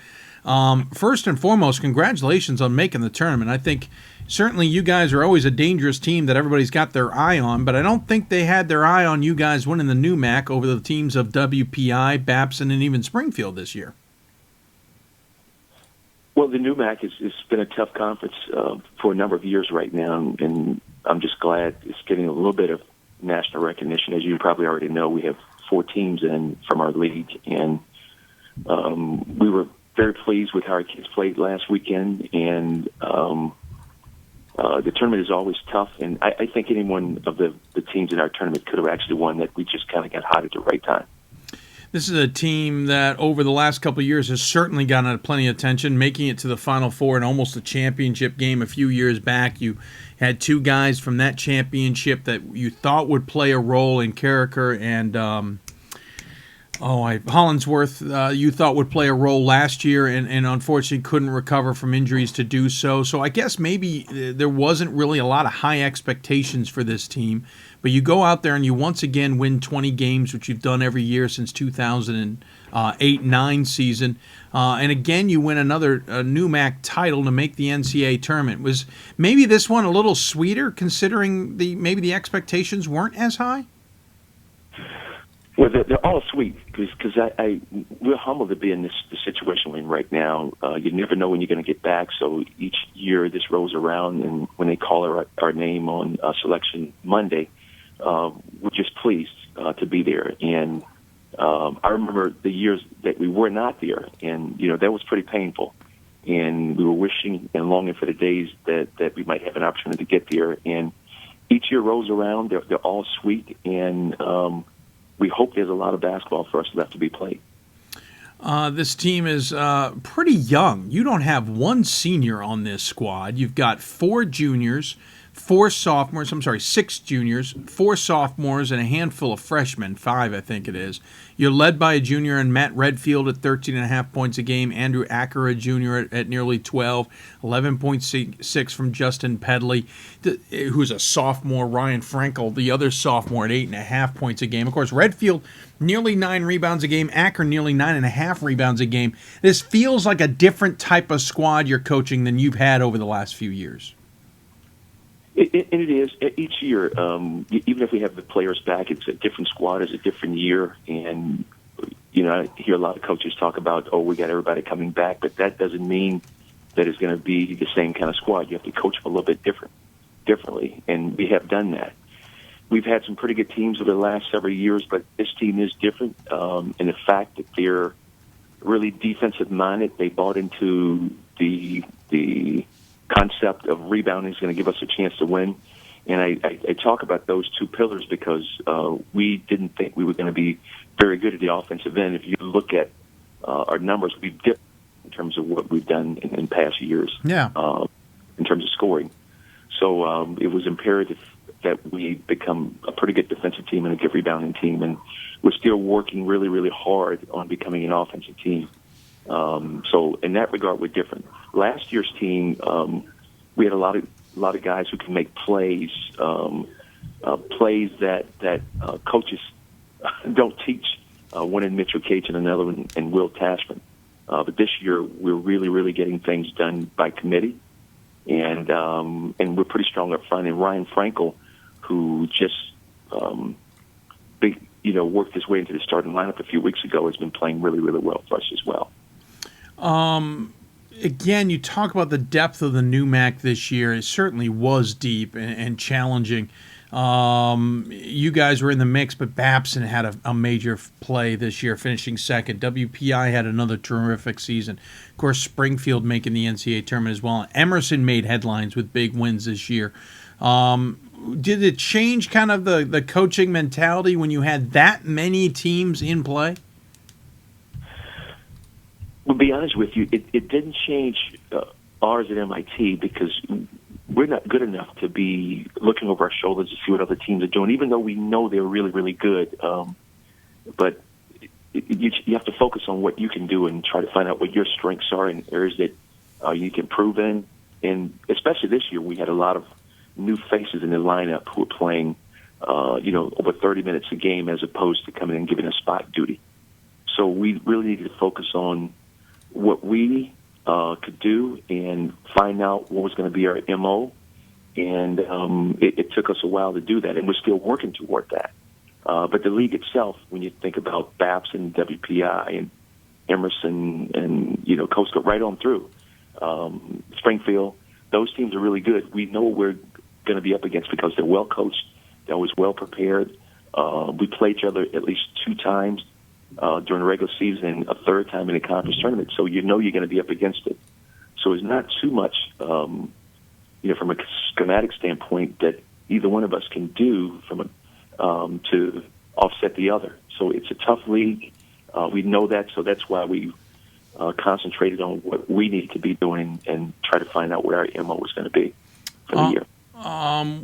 First and foremost, congratulations on making the tournament. I think certainly you guys are always a dangerous team that everybody's got their eye on, but I don't think they had their eye on you guys winning the NEWMAC over the teams of WPI, Babson, and even Springfield this year. Well, the NEWMAC has been a tough conference for a number of years right now, and I'm just glad it's getting a little bit of national recognition. As you probably already know, we have 4 teams in from our league, and we were very pleased with how our kids played last weekend, and the tournament is always tough, and I think any one of the teams in our tournament could have actually won that. We just kind of got hot at the right time. This is a team that over the last couple of years has certainly gotten plenty of attention, making it to the Final Four and almost a championship game a few years back. You had two guys from that championship that you thought would play a role in Carricker and Hollingsworth, you thought would play a role last year and unfortunately couldn't recover from injuries to do so. So I guess maybe there wasn't really a lot of high expectations for this team. But you go out there and you once again win 20 games, which you've done every year since 2008-9 season. And again, you win another NEWMAC title to make the NCAA tournament. Was maybe this one a little sweeter considering maybe the expectations weren't as high? Well, they're all sweet because we're humbled to be in the situation we're in right now. You never know when you're going to get back, so each year this rolls around, and when they call our name on Selection Monday, we're just pleased to be there. And I remember the years that we were not there, and that was pretty painful. And we were wishing and longing for the days that we might have an opportunity to get there. And each year rolls around; they're all sweet, and we hope there's a lot of basketball for us left to be played. This team is pretty young. You don't have one senior on this squad. You've got 4 juniors, 6 juniors, 4 sophomores, and a handful of freshmen, 5 I think it is. You're led by a junior in Matt Redfield at 13.5 points a game, Andrew Ackera Jr. at nearly 12, 11.6 from Justin Pedley, who's a sophomore, Ryan Frankel, the other sophomore, at 8.5 points a game. Of course, Redfield, nearly 9 rebounds a game, Acker nearly 9.5 rebounds a game. This feels like a different type of squad you're coaching than you've had over the last few years. It is. Each year, even if we have the players back, it's a different squad, it's a different year. And, I hear a lot of coaches talk about, we got everybody coming back, but that doesn't mean that it's going to be the same kind of squad. You have to coach them a little bit differently, and we have done that. We've had some pretty good teams over the last several years, but this team is different in the fact that they're really defensive-minded. They bought into the concept of rebounding is going to give us a chance to win. And I talk about those two pillars because we didn't think we were going to be very good at the offensive end. If you look at our numbers, we've dipped in terms of what we've done in past years. Yeah. In terms of scoring. So it was imperative that we become a pretty good defensive team and a good rebounding team. And we're still working really, really hard on becoming an offensive team. So in that regard, we're different. Last year's team, we had a lot of guys who can make plays, plays that coaches don't teach. One in Mitchell Cage and another one in Will Tashman. But this year, we're really, really getting things done by committee, and we're pretty strong up front. And Ryan Frankel, who just worked his way into the starting lineup a few weeks ago, has been playing really, really well for us as well. Again, you talk about the depth of the NEWMAC this year. It certainly was deep and challenging. You guys were in the mix, but Babson had a major play this year, finishing second. WPI had another terrific season. Of course, Springfield making the NCAA tournament as well. Emerson made headlines with big wins this year. Did it change kind of the coaching mentality when you had that many teams in play? To be honest with you, it didn't change ours at MIT because we're not good enough to be looking over our shoulders to see what other teams are doing, even though we know they're really, really good. But you have to focus on what you can do and try to find out what your strengths are and areas that you can improve in. And especially this year, we had a lot of new faces in the lineup who were playing, over 30 minutes a game as opposed to coming and giving us spot duty. So we really needed to focus on what we could do and find out what was going to be our MO. And it took us a while to do that, and we're still working toward that. But the league itself, when you think about Babson, WPI, and Emerson, and Coastal, right on through, Springfield, those teams are really good. We know what we're going to be up against because they're well coached, they're always well prepared. We play each other at least 2 times. during the regular season, a third time in a conference tournament. So you know you're going to be up against it. So it's not too much, from a schematic standpoint that either one of us can do to offset the other. So it's a tough league. We know that, so that's why we concentrated on what we need to be doing and try to find out where our MO is going to be for the year.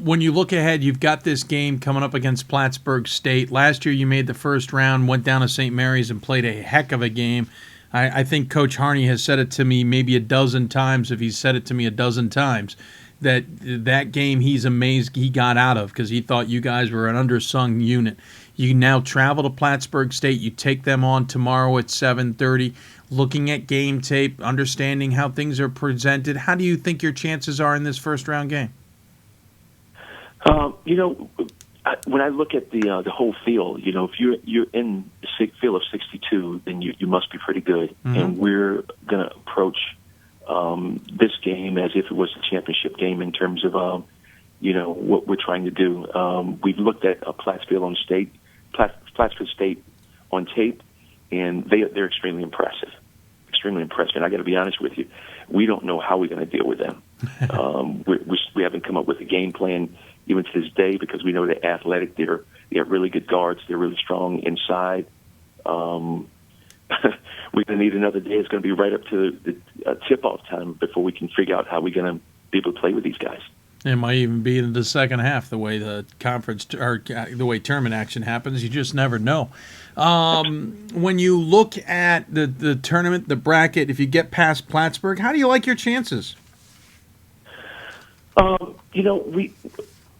When you look ahead, you've got this game coming up against Plattsburgh State. Last year you made the first round, went down to St. Mary's and played a heck of a game. I think Coach Harney has said it to me maybe a dozen times, if he's said it to me a dozen times, that game he's amazed he got out of because he thought you guys were an undersung unit. You now travel to Plattsburgh State. You take them on tomorrow at 7:30. Looking at game tape, understanding how things are presented, how do you think your chances are in this first-round game? When I look at the whole field, if you're in the field of 62, then you must be pretty good. Mm-hmm. And we're going to approach this game as if it was a championship game in terms of what we're trying to do. We've looked at Plattsburgh State on tape, and they're extremely impressive. Extremely impressive. And I got to be honest with you, we don't know how we're going to deal with them. We haven't come up with a game plan even to this day because we know they're athletic. They have really good guards. They're really strong inside. We're going to need another day. It's going to be right up to the tip-off time before we can figure out how we're going to be able to play with these guys. It might even be in the second half, the way the conference or the way tournament action happens. You just never know. When you look at the tournament, the bracket, if you get past Plattsburgh, how do you like your chances?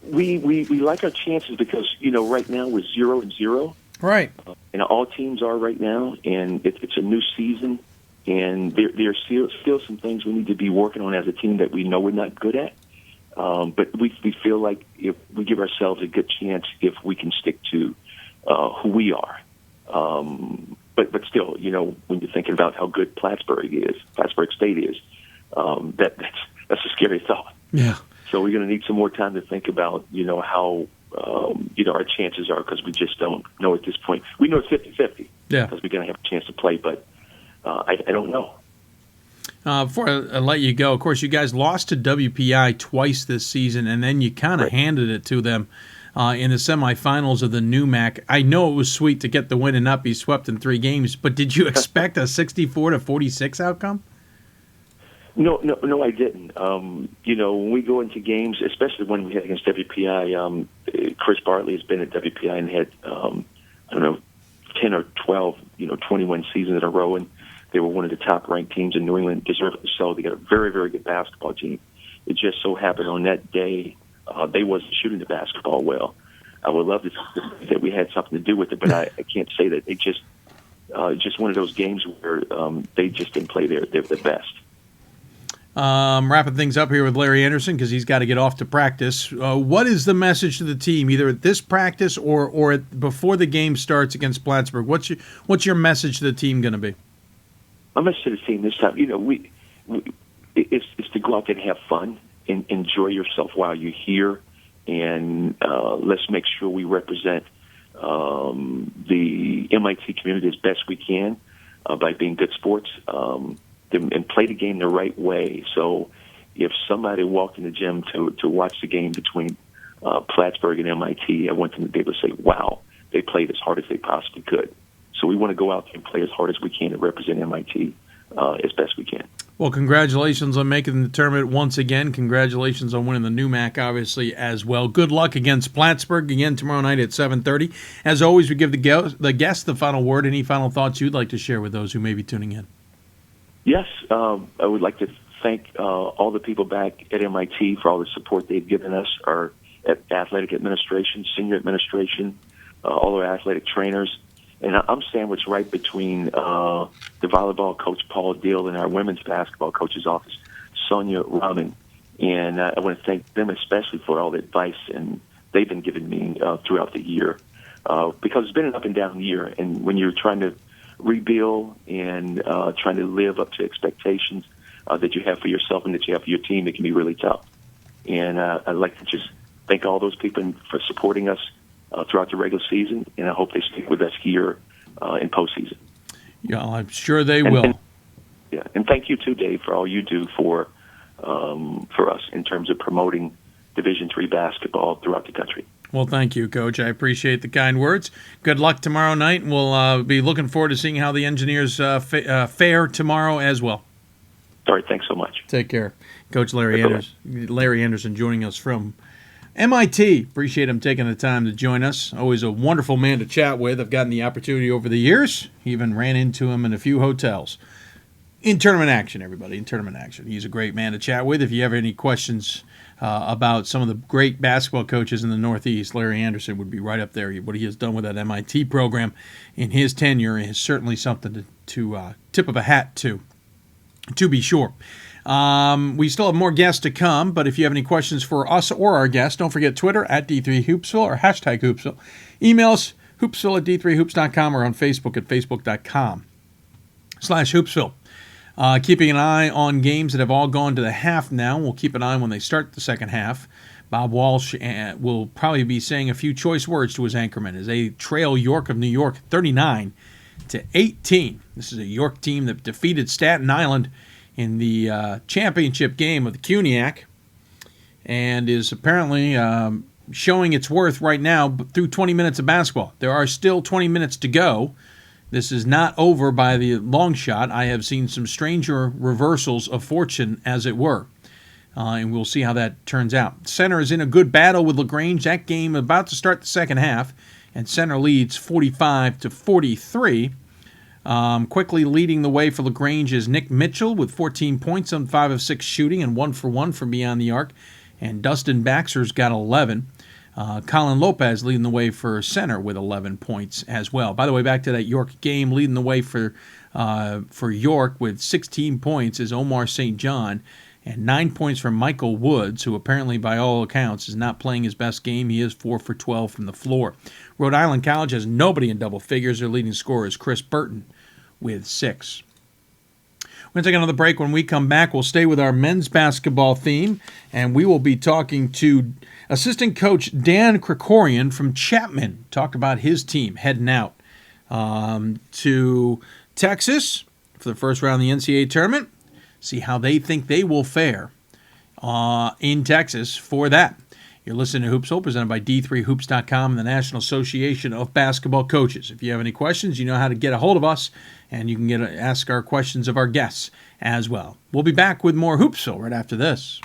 We like our chances because right now we're 0-0. Right. And all teams are right now, and it's a new season, and there's still some things we need to be working on as a team that we know we're not good at. But we feel like if we give ourselves a good chance if we can stick to who we are. But still, when you're thinking about how good Plattsburgh State is, that's a scary thought. Yeah. So we're going to need some more time to think about, how, our chances are because we just don't know at this point. We know it's 50-50 because we're going to have a chance to play, but I don't know. Before I let you go, of course, you guys lost to WPI twice this season, and then you kind of handed it to them in the semifinals of the NEWMAC. I know it was sweet to get the win and not be swept in 3 games, but did you expect a 64-46 outcome? No, I didn't. When we go into games, especially when we had against WPI, Chris Bartley has been at WPI and had, 10 or 12, 21 seasons in a row, and they were one of the top-ranked teams in New England, deservedly so. They got a very, very good basketball team. It just so happened on that day they wasn't shooting the basketball well. I would love to say that we had something to do with it, but I can't say that. It just one of those games where they just didn't play their best. Wrapping things up here with Larry Anderson because he's got to get off to practice. What is the message to the team, either at this practice or before the game starts against Plattsburgh? What's your message to the team going to be? My message to the team this time, it's to go out there and have fun and enjoy yourself while you're here, and let's make sure we represent the MIT community as best we can by being good sports. And play the game the right way. So if somebody walked in the gym to watch the game between Plattsburgh and MIT, I want them to be able to say, wow, they played as hard as they possibly could. So we want to go out there and play as hard as we can to represent MIT as best we can. Well, congratulations on making the tournament once again. Congratulations on winning the NEWMAC, obviously, as well. Good luck against Plattsburgh again tomorrow night at 7:30. As always, we give the guests the final word. Any final thoughts you'd like to share with those who may be tuning in? Yes, I would like to thank all the people back at MIT for all the support they've given us, our athletic administration, senior administration, all our athletic trainers. And I'm sandwiched right between the volleyball coach, Paul Deal, and our women's basketball coach's office, Sonia Rahman. And I want to thank them especially for all the advice and they've been giving me throughout the year because it's been an up and down year. And when you're trying to rebuild and trying to live up to expectations that you have for yourself and that you have for your team, it can be really tough. And I'd like to just thank all those people for supporting us throughout the regular season, and I hope they stick with us here in postseason. Yeah, I'm sure they will. And thank you too, Dave, for all you do for us in terms of promoting Division III basketball throughout the country. Well, thank you, Coach. I appreciate the kind words. Good luck tomorrow night, and we'll be looking forward to seeing how the Engineers fare tomorrow as well. All right, thanks so much. Take care. Coach Larry Anderson joining us from MIT. Appreciate him taking the time to join us. Always a wonderful man to chat with. I've gotten the opportunity over the years. Even ran into him in a few hotels. In tournament action, everybody. In tournament action. He's a great man to chat with. If you have any questions about some of the great basketball coaches in the Northeast, Larry Anderson would be right up there. What he has done with that MIT program in his tenure is certainly something to tip of a hat to be sure. We still have more guests to come, but if you have any questions for us or our guests, don't forget Twitter at D3Hoopsville or hashtag Hoopsville. Email us, hoopsville at d3hoops.com, or on Facebook at facebook.com/Hoopsville. Keeping an eye on games that have all gone to the half now. We'll keep an eye when they start the second half. Bob Walsh will probably be saying a few choice words to his anchorman as they trail York of New York 39-18. This is a York team that defeated Staten Island in the championship game of the CUNYAC and is apparently showing its worth right now through 20 minutes of basketball. There are still 20 minutes to go. This is not over by the long shot. I have seen some stranger reversals of fortune, as it were, and we'll see how that turns out. Center is in a good battle with LaGrange. That game about to start the second half, and Center leads 45-43. Quickly leading the way for LaGrange is Nick Mitchell with 14 points on 5 of 6 shooting and 1 for 1 from beyond the arc. And Dustin Baxter's got 11. Colin Lopez leading the way for Center with 11 points as well. By the way, back to that York game, leading the way for York with 16 points is Omar St. John. And 9 points from Michael Woods, who apparently, by all accounts, is not playing his best game. He is 4 for 12 from the floor. Rhode Island College has nobody in double figures. Their leading scorer is Chris Burton with 6. We're going to take another break. When we come back, we'll stay with our men's basketball theme, and we will be talking to assistant coach Dan Krikorian from Chapman. Talk about his team heading out to Texas for the first round of the NCAA tournament. See how they think they will fare in Texas for that. You're listening to Hoopsville, presented by D3Hoops.com and the National Association of Basketball Coaches. If you have any questions, you know how to get a hold of us, and you can ask our questions of our guests as well. We'll be back with more Hoopsville right after this.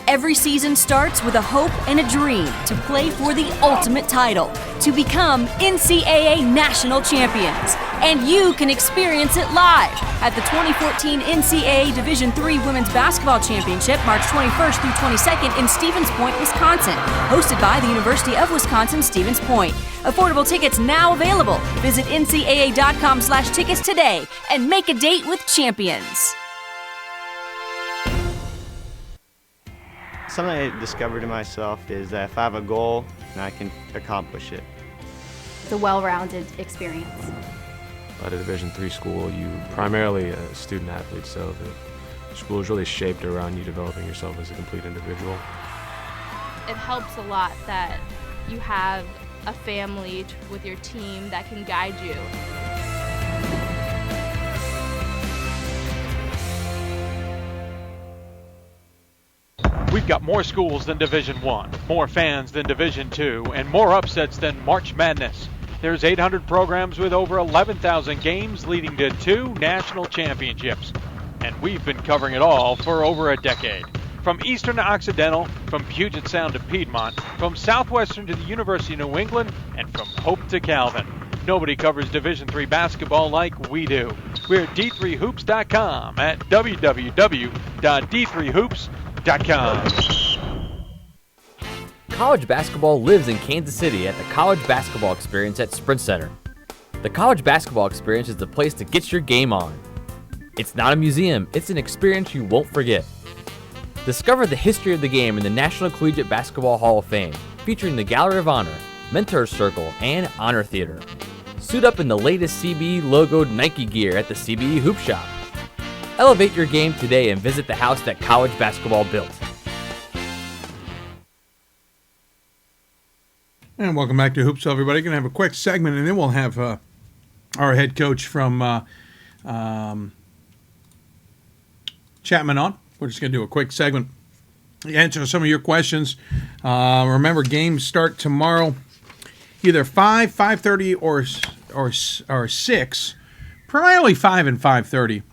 Every season starts with a hope and a dream to play for the ultimate title, to become NCAA national champions. And you can experience it live at the 2014 NCAA Division III Women's Basketball Championship, March 21st through 22nd in Stevens Point, Wisconsin, hosted by the University of Wisconsin-Stevens Point. Affordable tickets now available. Visit ncaa.com/tickets today and make a date with champions. Something I discovered in myself is that if I have a goal, I can accomplish it. It's a well-rounded experience. At a Division III school, you primarily a student athlete, so the school is really shaped around you developing yourself as a complete individual. It helps a lot that you have a family with your team that can guide you. We've got more schools than Division I, more fans than Division II, and more upsets than March Madness. There's 800 programs with over 11,000 games leading to 2 national championships. And we've been covering it all for over a decade. From Eastern to Occidental, from Puget Sound to Piedmont, from Southwestern to the University of New England, and from Hope to Calvin. Nobody covers Division III basketball like we do. We're at D3Hoops.com at www.d3hoops.com. College basketball lives in Kansas City at the College Basketball Experience at Sprint Center. The College Basketball Experience is the place to get your game on. It's not a museum, it's an experience you won't forget. Discover the history of the game in the National Collegiate Basketball Hall of Fame, featuring the Gallery of Honor, Mentor Circle, and Honor Theater. Suit up in the latest CBE logoed Nike gear at the CBE Hoop Shop. Elevate your game today and visit the house that college basketball built. And welcome back to Hoopsville, everybody. Going to have a quick segment, and then we'll have our head coach from Chapman on. We're just going to do a quick segment, answer some of your questions. Remember, games start tomorrow, either 5, 5:30, or 6. Primarily 5 and 5:30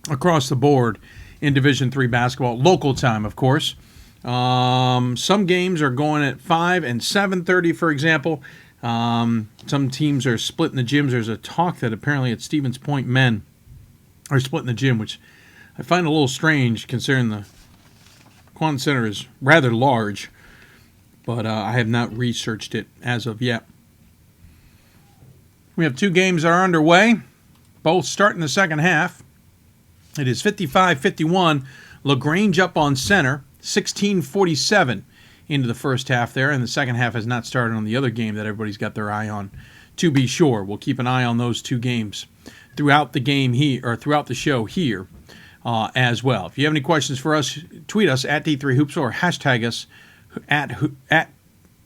across the board in Division III basketball, local time, of course. Some games are going at 5 and 7:30, for example. Some teams are splitting the gyms. There's a talk that apparently at Stevens Point men are splitting the gym, which I find a little strange considering the Quantum Center is rather large, but I have not researched it as of yet. We have 2 games that are underway, both start in the second half. It is 55-51. LaGrange up on center, 16:47 into the first half there, and the second half has not started on the other game that everybody's got their eye on, to be sure. We'll keep an eye on those 2 games throughout the game here, or throughout the show here as well. If you have any questions for us, tweet us at D3Hoopsville or hashtag us at Hoopsville.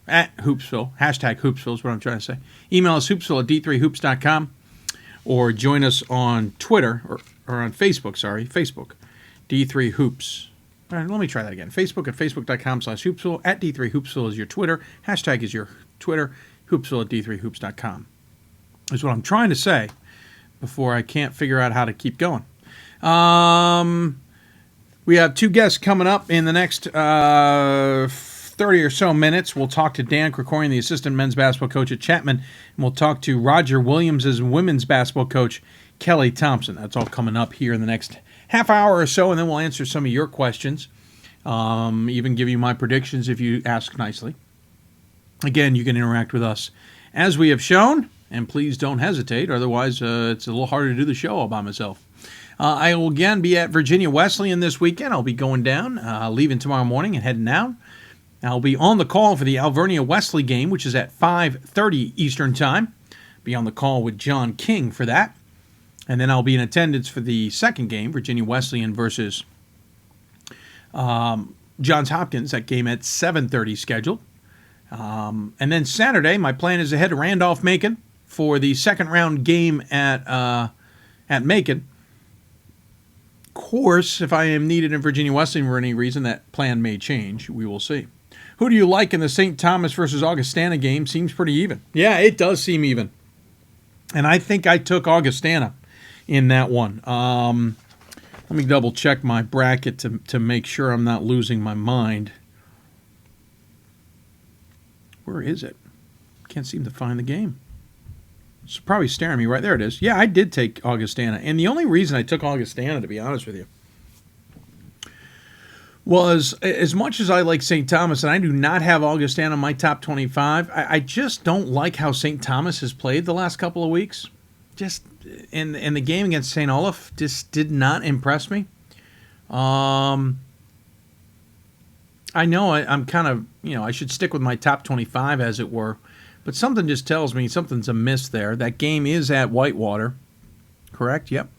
Hashtag Hoopsville is what I'm trying to say. Email us hoopsville at d3hoops.com or join us on Twitter or on Facebook, Facebook, D3Hoops. All right, let me try that again. Facebook at facebook.com/Hoopsville. At D3Hoopsville is your Twitter. Hashtag is your Twitter. Hoopsville at D3Hoops.com is what I'm trying to say before I can't figure out how to keep going. We have 2 guests coming up in the next 30 or so minutes. We'll talk to Dan Krikorian, the assistant men's basketball coach at Chapman, and we'll talk to Roger Williams' women's basketball coach, Kelly Thompson. That's all coming up here in the next half hour or so, and then we'll answer some of your questions, even give you my predictions if you ask nicely. Again, you can interact with us as we have shown, and please don't hesitate. Otherwise, it's a little harder to do the show all by myself. I will again be at Virginia Wesleyan this weekend. I'll be going down, leaving tomorrow morning and heading down. I'll be on the call for the Alvernia Wesley game, which is at 5:30 Eastern Time. Be on the call with John King for that. And then I'll be in attendance for the second game, Virginia Wesleyan versus Johns Hopkins. That game at 7:30 scheduled. And then Saturday, my plan is to head to Randolph-Macon for the second round game at Macon. Of course, if I am needed in Virginia Wesleyan for any reason, that plan may change. We will see. Who do you like in the St. Thomas versus Augustana game? Seems pretty even. Yeah, it does seem even. And I think I took Augustana in that one. Let me double check my bracket to make sure I'm not losing my mind. Where is it? Can't seem to find the game. It's probably staring me right there. It is. Yeah, I did take Augustana. And the only reason I took Augustana, to be honest with you, was as much as I like St. Thomas, and I do not have Augustana in my top 25, I just don't like how St. Thomas has played the last couple of weeks. Just in the game against St. Olaf, just did not impress me. I know I'm kind of, I should stick with my top 25, as it were. But something just tells me something's amiss there. That game is at Whitewater, correct? Yep.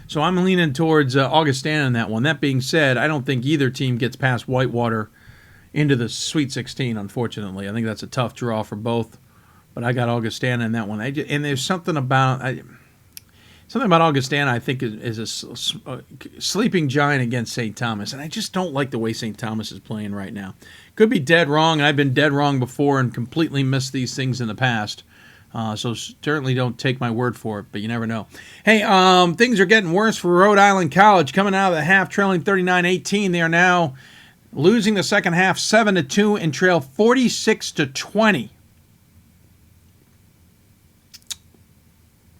So I'm leaning towards Augustana in that one. That being said, I don't think either team gets past Whitewater into the Sweet 16, unfortunately. I think that's a tough draw for both. But I got Augustana in that one. And there's something about Augustana I think is a sleeping giant against St. Thomas. And I just don't like the way St. Thomas is playing right now. Could be dead wrong. I've been dead wrong before and completely missed these things in the past. So certainly don't take my word for it, but you never know. Hey, things are getting worse for Rhode Island College. Coming out of the half, trailing 39-18. They are now losing the second half 7-2 and trail 46-20.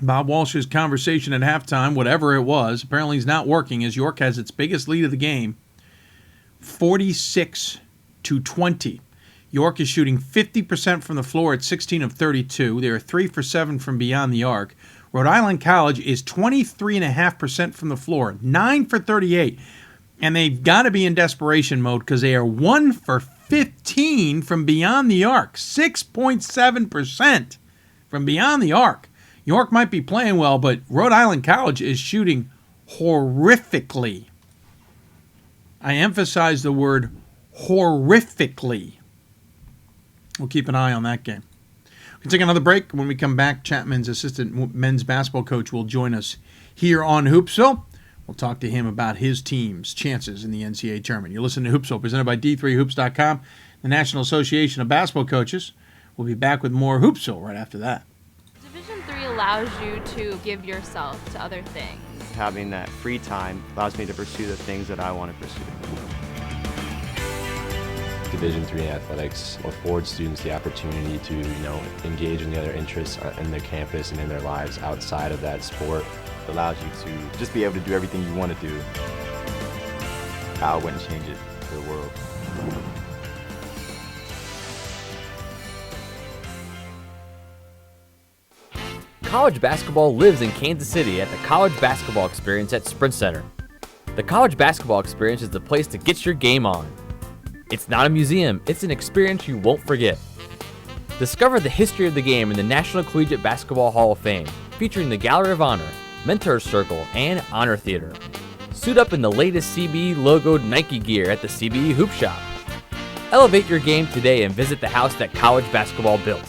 Bob Walsh's conversation at halftime, whatever it was, apparently is not working as York has its biggest lead of the game, 46-20. York is shooting 50% from the floor at 16 of 32. They are 3 for 7 from beyond the arc. Rhode Island College is 23.5% from the floor, 9 for 38. And they've got to be in desperation mode because they are 1 for 15 from beyond the arc, 6.7% from beyond the arc. York might be playing well, but Rhode Island College is shooting horrifically. I emphasize the word horrifically. We'll keep an eye on that game. We'll take another break. When we come back, Chapman's assistant men's basketball coach will join us here on Hoopsville. We'll talk to him about his team's chances in the NCAA tournament. You're listening to Hoopsville, presented by D3Hoops.com, the National Association of Basketball Coaches. We'll be back with more Hoopsville right after that. Division III allows you to give yourself to other things. Having that free time allows me to pursue the things that I want to pursue. Division III athletics affords students the opportunity to, engage in the other interests in their campus and in their lives outside of that sport. It allows you to just be able to do everything you want to do. I wouldn't change it for the world. College basketball lives in Kansas City at the College Basketball Experience at Sprint Center. The College Basketball Experience is the place to get your game on. It's not a museum, it's an experience you won't forget. Discover the history of the game in the National Collegiate Basketball Hall of Fame, featuring the Gallery of Honor, Mentor Circle, and Honor Theater. Suit up in the latest CBE logoed Nike gear at the CBE Hoop Shop. Elevate your game today and visit the house that college basketball built.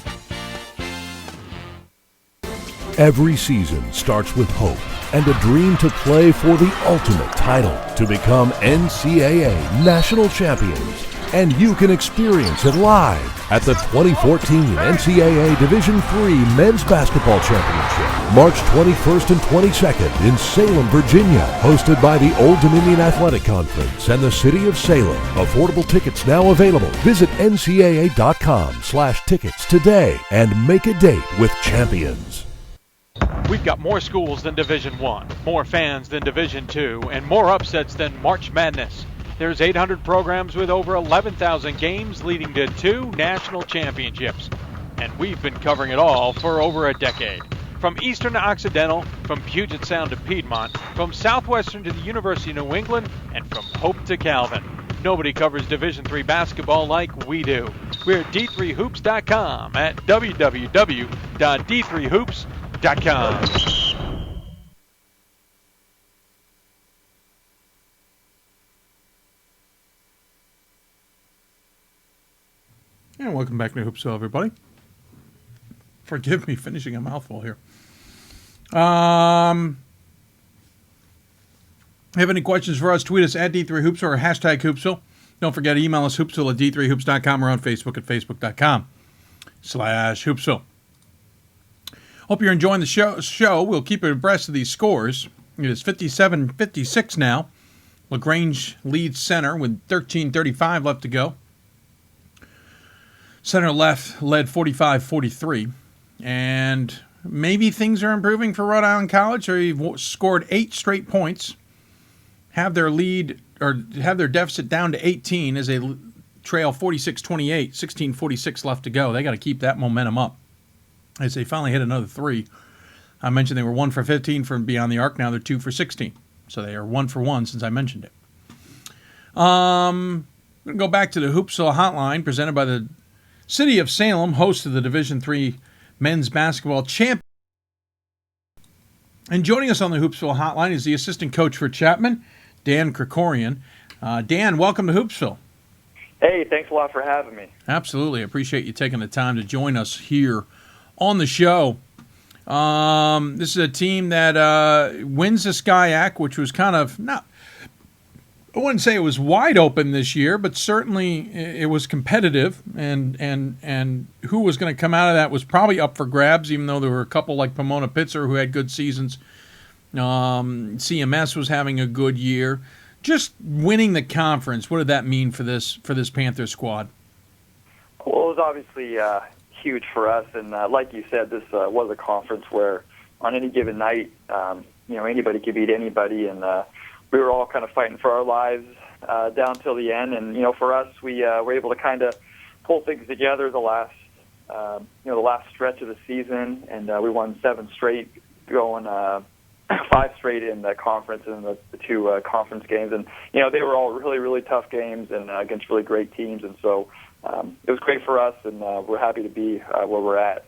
Every season starts with hope and a dream to play for the ultimate title, to become NCAA national champions. And you can experience it live at the 2014 NCAA Division III Men's Basketball Championship, March 21st and 22nd in Salem, Virginia, hosted by the Old Dominion Athletic Conference and the City of Salem. Affordable tickets now available. Visit ncaa.com/tickets today and make a date with champions. We've got more schools than Division I, more fans than Division II, and more upsets than March Madness. There's 800 programs with over 11,000 games leading to 2 national championships. And we've been covering it all for over a decade. From Eastern to Occidental, from Puget Sound to Piedmont, from Southwestern to the University of New England, and from Hope to Calvin. Nobody covers Division III basketball like we do. We're at D3Hoops.com at www.D3Hoops.com. And welcome back to Hoopsville, everybody. Forgive me finishing a mouthful here. Have any questions for us? Tweet us at D3Hoops or hashtag Hoopsville. Don't forget to email us Hoopsville at D3Hoops.com or on Facebook at Facebook.com/Hoopsville. Hope you're enjoying the show. We'll keep you abreast of these scores. It is 57-56 now. LaGrange leads center with 13:35 left to go. Center left led 45-43. And maybe things are improving for Rhode Island College. They've scored 8 straight points, have their lead or have their deficit down to 18 as they trail 46-28, 16:46 left to go. They got to keep that momentum up as they finally hit another 3. I mentioned they were 1 for 15 from beyond the arc. Now they're 2 for 16. So they are 1 for 1 since I mentioned it. I'm going to go back to the Hoopsville Hotline presented by the City of Salem, host of the Division III Men's Basketball Champion. And joining us on the Hoopsville Hotline is the assistant coach for Chapman, Dan Krikorian. Dan, welcome to Hoopsville. Hey, thanks a lot for having me. Absolutely. I appreciate you taking the time to join us here on the show. This is a team that wins the SCIAC, which was kind of not, I wouldn't say it was wide open this year, but certainly it was competitive, and who was going to come out of that was probably up for grabs, even though there were a couple like Pomona Pitzer who had good seasons. CMS was having a good year. Just winning the conference, what did that mean for this Panther squad? Well, it was obviously huge for us, and like you said, this was a conference where on any given night, anybody could beat anybody, and we were all kind of fighting for our lives down till the end. And for us, we were able to kind of pull things together the last stretch of the season, and we won 7 straight, going 5 straight in the conference and the 2 conference games. And they were all really, really tough games and against really great teams. And so it was great for us, and we're happy to be where we're at.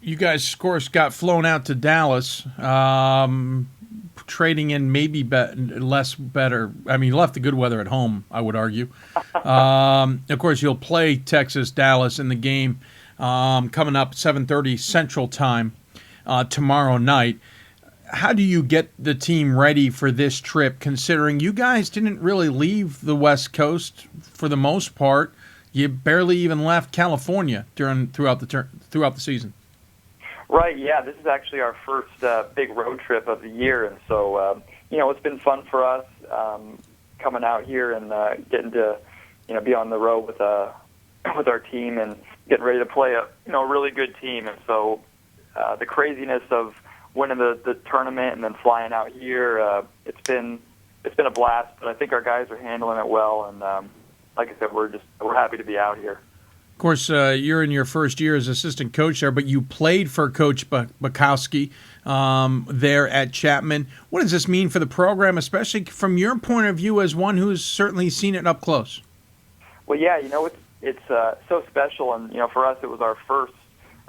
You guys, of course, got flown out to Dallas. trading in maybe less better. I mean, you left the good weather at home, I would argue. Of course, you'll play Texas, Dallas in the game coming up 7:30 Central Time tomorrow night. How do you get the team ready for this trip, considering you guys didn't really leave the West Coast for the most part? You barely even left California throughout the season. Right, yeah, this is actually our first big road trip of the year, and so, it's been fun for us coming out here and getting to, be on the road with our team and getting ready to play a really good team. And so the craziness of winning the tournament and then flying out here, it's been a blast, but I think our guys are handling it well, and like I said, we're happy to be out here. Of course, you're in your first year as assistant coach there, but you played for Coach Bukowski there at Chapman. What does this mean for the program, especially from your point of view as one who's certainly seen it up close? Well, yeah, it's so special, and for us, it was our first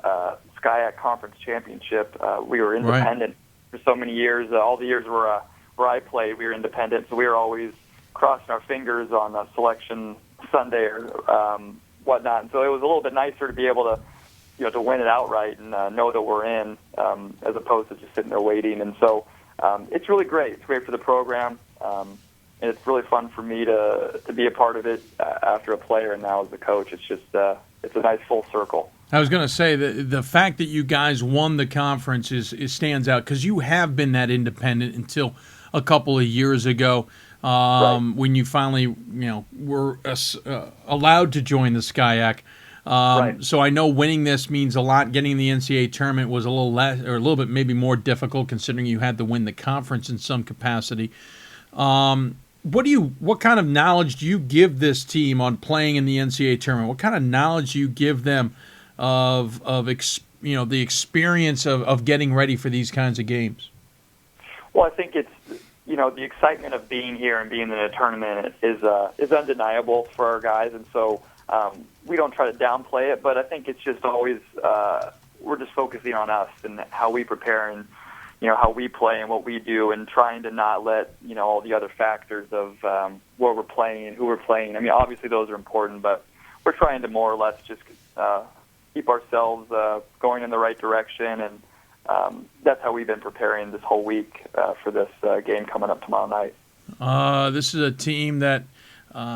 SCIAC Conference Championship. We were independent for so many years. All the years where I played, we were independent, so we were always crossing our fingers on Selection Sunday or whatnot. And so it was a little bit nicer to be able to, to win it outright and know that we're in, as opposed to just sitting there waiting. And so it's really great. It's great for the program, and it's really fun for me to be a part of it after a player and now as a coach. It's just it's a nice full circle. I was going to say the fact that you guys won the conference stands out because you have been that independent until a couple of years ago. When you finally, were allowed to join the SCIAC. So I know winning this means a lot. Getting the NCAA tournament was a little less, or a little bit maybe more difficult, considering you had to win the conference in some capacity. What kind of knowledge do you give this team on playing in the NCAA tournament? What kind of knowledge do you give them of the experience of getting ready for these kinds of games? Well, I think it's the excitement of being here and being in a tournament is undeniable for our guys, and so we don't try to downplay it. But I think it's just always we're just focusing on us and how we prepare and how we play and what we do, and trying to not let all the other factors of where we're playing and who we're playing. I mean, obviously those are important, but we're trying to more or less just keep ourselves going in the right direction, and that's how we've been preparing this whole week for this game coming up tomorrow night. This is a team that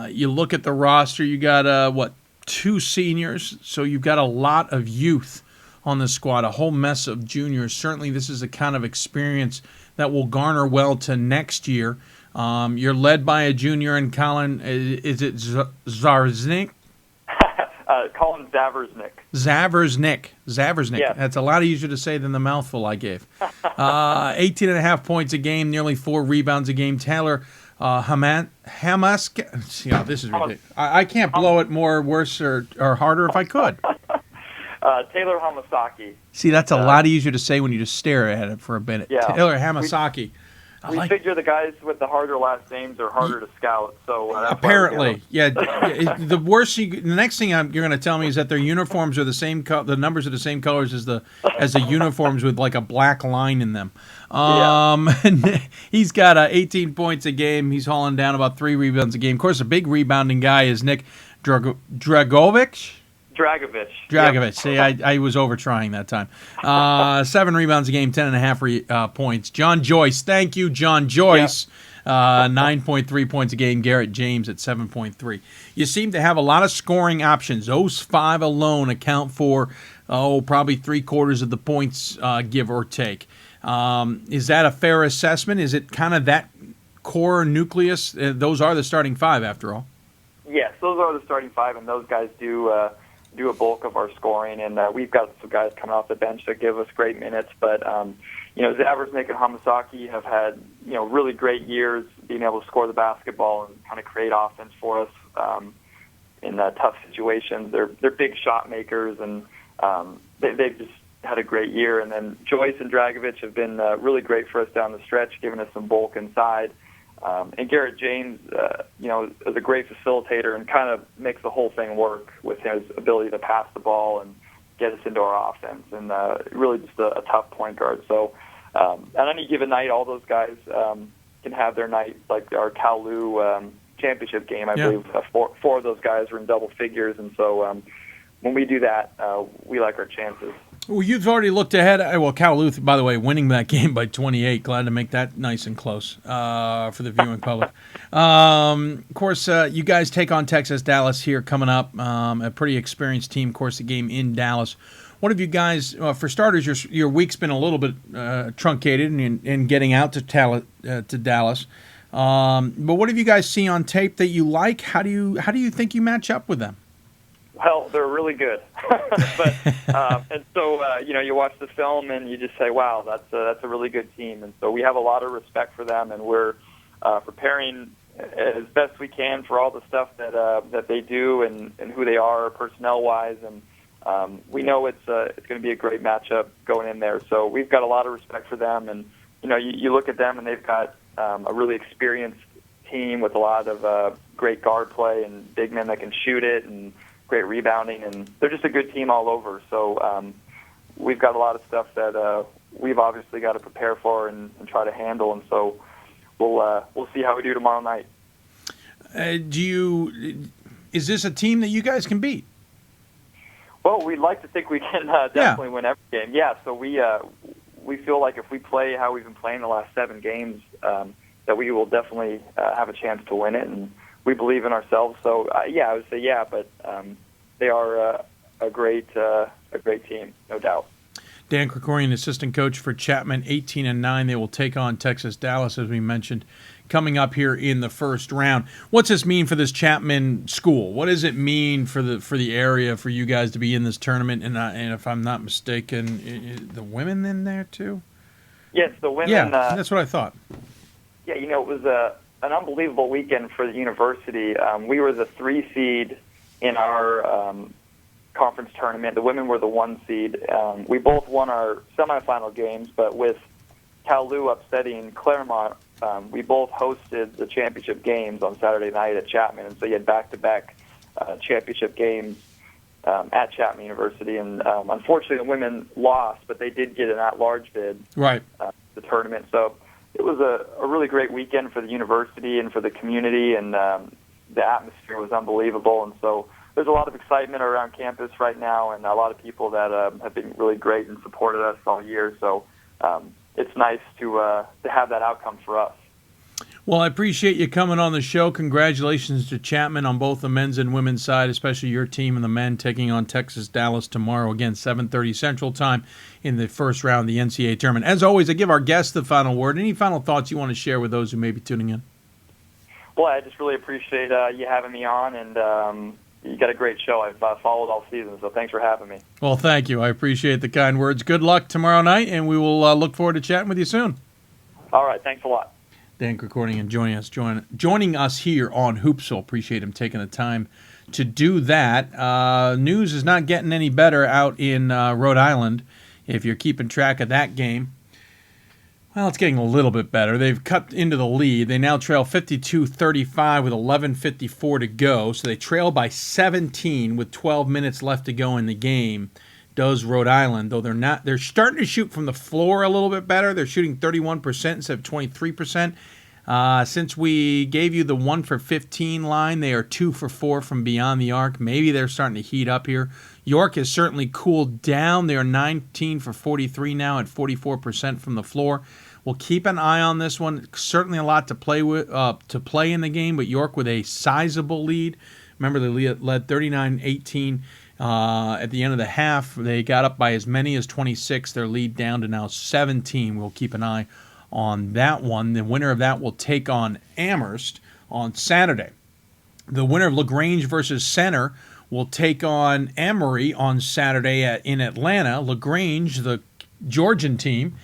you look at the roster, you got 2 seniors, so you've got a lot of youth on the squad, a whole mess of juniors. Certainly this is the kind of experience that will garner well to next year. You're led by a junior in Colin, is it Zarznik? Colin Zaversnik. Zaversnik. Yeah. That's a lot easier to say than the mouthful I gave. 18.5 points a game, nearly 4 rebounds a game. Taylor Hamask. This is ridiculous. I can't blow it worse or harder if I could. Taylor Hamasaki. See, that's a lot easier to say when you just stare at it for a minute. Yeah. Taylor Hamasaki. We figure the guys with the harder last names are harder to scout. So that's apparently, the worst. The next thing you're going to tell me is that their uniforms are the same. The numbers are the same colors as the uniforms with like a black line in them. And he's got 18 points a game. He's hauling down about 3 rebounds a game. Of course, a big rebounding guy is Nick Dragovich. Yep. See, I was over trying that time. 7 rebounds a game, 10.5 points. John Joyce. Thank you, John Joyce. 9.3 points a game. Garrett James at 7.3. You seem to have a lot of scoring options. Those 5 alone account for, probably 3/4 of the points, give or take. Is that a fair assessment? Is it kind of that core nucleus? Those are the starting 5, after all. Yes, those are the starting 5, and those guys do a bulk of our scoring, and we've got some guys coming off the bench that give us great minutes. But Zaversnik and Hamasaki have had really great years being able to score the basketball and kind of create offense for us in tough situations. They're big shot makers, and they've just had a great year. And then Joyce and Dragovich have been really great for us down the stretch, giving us some bulk inside. And Garrett James, is a great facilitator and kind of makes the whole thing work with his ability to pass the ball and get us into our offense, and really just a tough point guard. So on any given night, all those guys can have their night, like our Kowloon championship game. I believe four of those guys were in double figures, and so when we do that, we like our chances. Well, you've already looked ahead. Well, Kowloon, by the way, winning that game by 28. Glad to make that nice and close for the viewing public. Of course, you guys take on Texas Dallas here coming up. A pretty experienced team. Of course, the game in Dallas. What have you guys, for starters, your week's been a little bit truncated in getting out to Dallas. But what have you guys seen on tape that you like? How do you think you match up with them? Well, they're really good, and so you watch the film and you just say, "Wow, that's a really good team." And so we have a lot of respect for them, and we're preparing as best we can for all the stuff that they do and who they are personnel wise, and we know it's going to be a great matchup going in there. So we've got a lot of respect for them, and you look at them and they've got a really experienced team with a lot of great guard play and big men that can shoot it and great rebounding, and they're just a good team all over. So we've got a lot of stuff that we've obviously got to prepare for and try to handle, and so we'll see how we do tomorrow night. Is this a team that you guys can beat? Well, we'd like to think we can definitely win every game. Yeah, so we feel like if we play how we've been playing the last 7 games, that we will definitely have a chance to win it, and we believe in ourselves. So I would say but they are a great team, no doubt. Dan Krikorian, assistant coach for Chapman, 18-9. They will take on Texas Dallas, as we mentioned, coming up here in the first round. What's this mean for this Chapman school? What does it mean for the area for you guys to be in this tournament? And if I'm not mistaken, the women in there too? Yes, the women. Yeah, that's what I thought. Yeah, it was an unbelievable weekend for the university. We were the 3 seed in our conference tournament. The women were the 1 seed. We both won our semifinal games, but with Kowloon upsetting Claremont, we both hosted the championship games on Saturday night at Chapman, and so you had back-to-back championship games at Chapman University. And unfortunately, the women lost, but they did get an at-large bid. Right. The tournament. So it was a really great weekend for the university and for the community, and the atmosphere was unbelievable. And so there's a lot of excitement around campus right now, and a lot of people that have been really great and supported us all year. So it's nice to have that outcome for us. Well, I appreciate you coming on the show. Congratulations to Chapman on both the men's and women's side, especially your team and the men taking on Texas Dallas tomorrow. Again, 7:30 Central Time in the first round of the NCAA tournament. As always, I give our guests the final word. Any final thoughts you want to share with those who may be tuning in? Well, I just really appreciate you having me on, and you got a great show. I've followed all season, so thanks for having me. Well, thank you. I appreciate the kind words. Good luck tomorrow night, and we will look forward to chatting with you soon. All right. Thanks a lot. Dan Krikorian and joining us here on Hoopsville. Appreciate him taking the time to do that. News is not getting any better out in Rhode Island. If you're keeping track of that game, well, it's getting a little bit better. They've cut into the lead. They now trail 52-35 with 11:54 to go. So they trail by 17 with 12 minutes left to go in the game. Does Rhode Island, though they're starting to shoot from the floor a little bit better. They're shooting 31% instead of 23%. Since we gave you the 1 for 15 line, they are 2 for 4 from beyond the arc. Maybe they're starting to heat up here. York has certainly cooled down. They are 19 for 43 now at 44% from the floor. We'll keep an eye on this one. Certainly a lot to play in the game, but York with a sizable lead. Remember, they led 39-18 at the end of the half. They got up by as many as 26. Their lead down to now 17. We'll keep an eye on that one. The winner of that will take on Amherst on Saturday. The winner of LaGrange versus Center will take on Emory on Saturday in Atlanta. LaGrange, the Georgian team,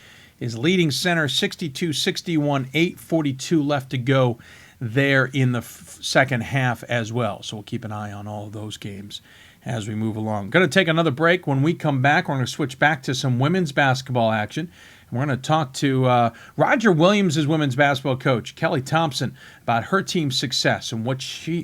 is leading Center 62-61, 8:42 left to go there in the second half as well. So we'll keep an eye on all of those games as we move along. Going to take another break. When we come back, we're going to switch back to some women's basketball action. And we're going to talk to Roger Williams' women's basketball coach, Kelly Thompson, about her team's success and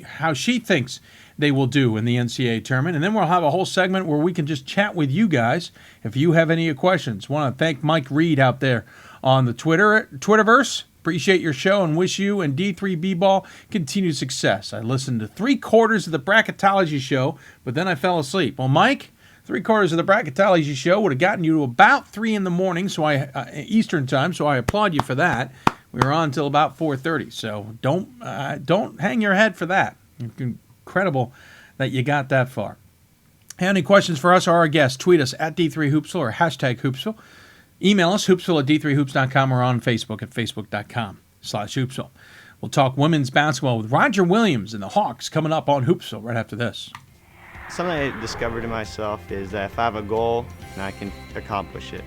how she thinks they will do in the NCAA tournament. And then we'll have a whole segment where we can just chat with you guys if you have any questions. Want to thank Mike Reed out there on the Twitterverse. Appreciate your show and wish you and D3 B-Ball continued success. I listened to 3/4 of the bracketology show, but then I fell asleep. Well, Mike, 3/4 of the bracketology show would have gotten you to about 3 in the morning, so Eastern time. So I applaud you for that. We were on until about 4:30, so don't hang your head for that. It's incredible that you got that far. Have any questions for us or our guests? Tweet us at D3Hoopsville or hashtag Hoopsville. Email us, hoopsville at d3hoops.com, or on Facebook at facebook.com/Hoopsville. We'll talk women's basketball with Roger Williams and the Hawks coming up on Hoopsville right after this. Something I discovered in myself is that if I have a goal, then I can accomplish it.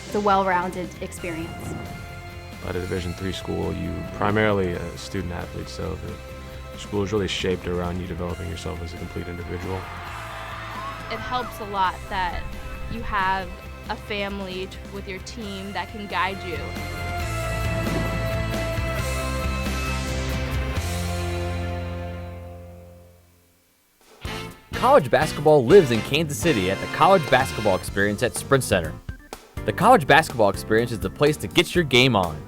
It's a well-rounded experience. At a Division III school, you primarily a student athlete, so the school is really shaped around you developing yourself as a complete individual. It helps a lot that you have a family with your team that can guide you. College basketball lives in Kansas City at the College Basketball Experience at Sprint Center. The College Basketball Experience is the place to get your game on.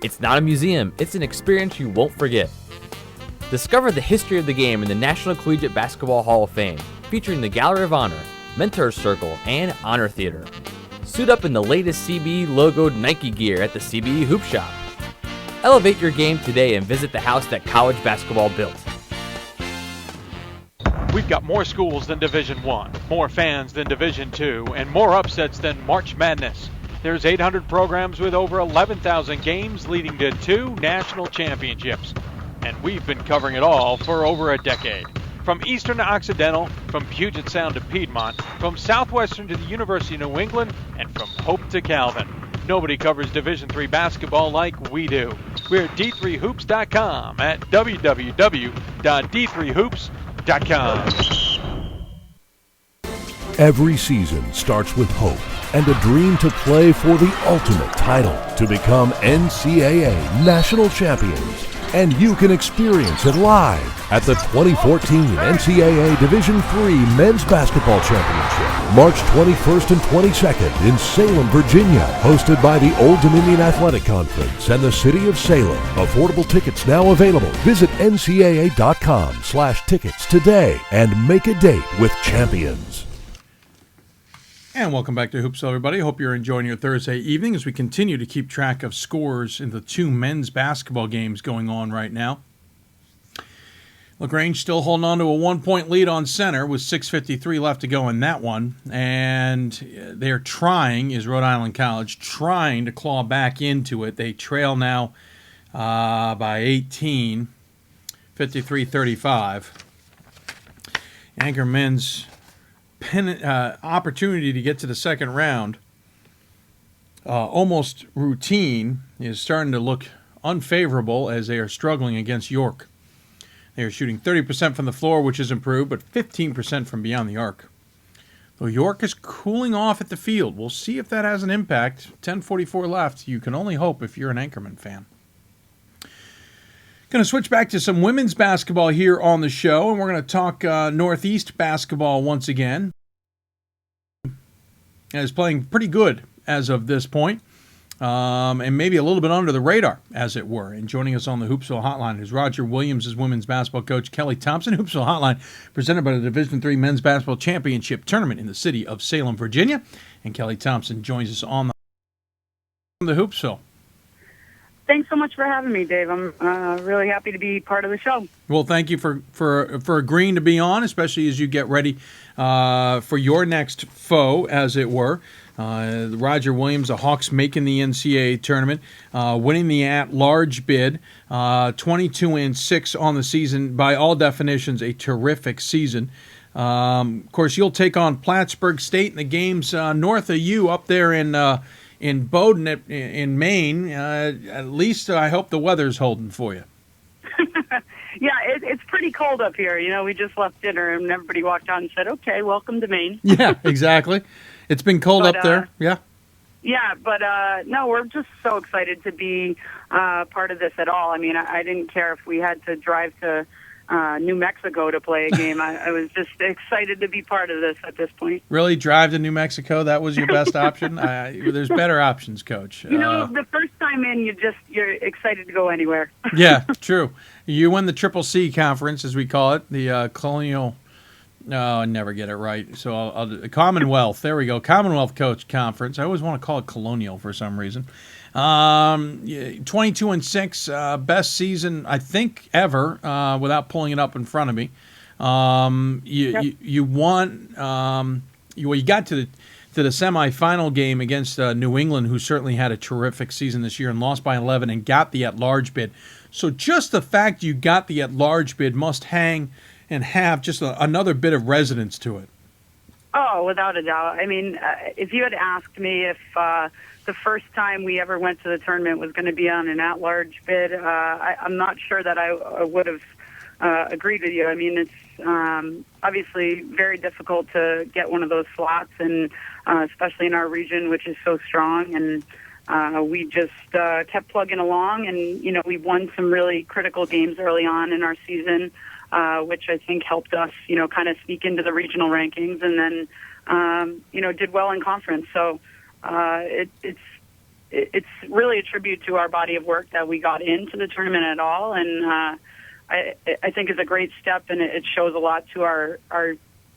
It's not a museum, it's an experience you won't forget. Discover the history of the game in the National Collegiate Basketball Hall of Fame, featuring the Gallery of Honor, Mentor Circle, and Honor Theater. Suit up in the latest CBE logoed Nike gear at the CBE Hoop Shop. Elevate your game today and visit the house that college basketball built. We've got more schools than Division I, more fans than Division II, and more upsets than March Madness. There's 800 programs with over 11,000 games leading to 2 national championships. And we've been covering it all for over a decade. From Eastern to Occidental, from Puget Sound to Piedmont, from Southwestern to the University of New England, and from Hope to Calvin. Nobody covers Division III basketball like we do. We're at d3hoops.com at www.d3hoops.com. Every season starts with hope and a dream to play for the ultimate title, to become NCAA national champions. And you can experience it live at the 2014 NCAA Division III Men's Basketball Championship, March 21st and 22nd in Salem, Virginia, hosted by the Old Dominion Athletic Conference and the City of Salem. Affordable tickets now available. Visit ncaa.com/tickets today and make a date with champions. And welcome back to Hoopsville, everybody. Hope you're enjoying your Thursday evening as we continue to keep track of scores in the 2 men's basketball games going on right now. LaGrange still holding on to a 1-point lead on center with 6:53 left to go in that one. And they're trying, is Rhode Island College, trying to claw back into it. They trail now by 18, 53-35. Anchor men's opportunity to get to the second round, almost routine, is starting to look unfavorable as they are struggling against York. They are shooting 30% from the floor, which has improved, but 15% from beyond the arc. Though York is cooling off at the field. We'll see if that has an impact. 10:44 left. You can only hope if you're an Anchorman fan. Going to switch back to some women's basketball here on the show, and we're going to talk Northeast basketball once again. And it's playing pretty good as of this point, and maybe a little bit under the radar, as it were. And joining us on the Hoopsville Hotline is Roger Williams, as women's basketball coach, Kelly Thompson. Hoopsville Hotline presented by the Division III Men's Basketball Championship Tournament in the city of Salem, Virginia. And Kelly Thompson joins us on the Hoopsville. Thanks so much for having me, Dave. I'm really happy to be part of the show. Well, thank you for agreeing to be on, especially as you get ready for your next foe, as it were. Roger Williams, the Hawks making the NCAA tournament, winning the at-large bid, 22-6 on the season. By all definitions, a terrific season. Of course, you'll take on Plattsburgh State in the games north of you up there in Bowdoin in Maine. At least I hope the weather's holding for you. Yeah, it's pretty cold up here. You know, we just left dinner and everybody walked on and said, okay, welcome to Maine. Yeah, exactly. It's been cold up there. Yeah. Yeah, but no, we're just so excited to be part of this at all. I mean, I didn't care if we had to drive to New Mexico to play a game. I was just excited to be part of this at this point. Really, drive to New Mexico? That was your best option? There's better options, Coach. The first time in, you're excited to go anywhere. Yeah, true. You won the Triple C conference, as we call it, the Colonial. No, I never get it right. So I'll do Commonwealth. There we go. Commonwealth Coach Conference. I always want to call it Colonial for some reason. 22-6, best season I think ever, without pulling it up in front of me. You won. You got to the semifinal game against New England, who certainly had a terrific season this year, and lost by 11 and got the at-large bid. So just the fact you got the at-large bid must hang and have just another bit of resonance to it. Oh, without a doubt. I mean, if you had asked me if the first time we ever went to the tournament was going to be on an at-large bid, I'm not sure that I would have agreed with you. I mean, it's obviously very difficult to get one of those slots, and especially in our region, which is so strong. And we just kept plugging along, and, we won some really critical games early on in our season, which I think helped us, kind of sneak into the regional rankings, and then, did well in conference. So it's really a tribute to our body of work that we got into the tournament at all, and I think it's a great step, and it shows a lot to our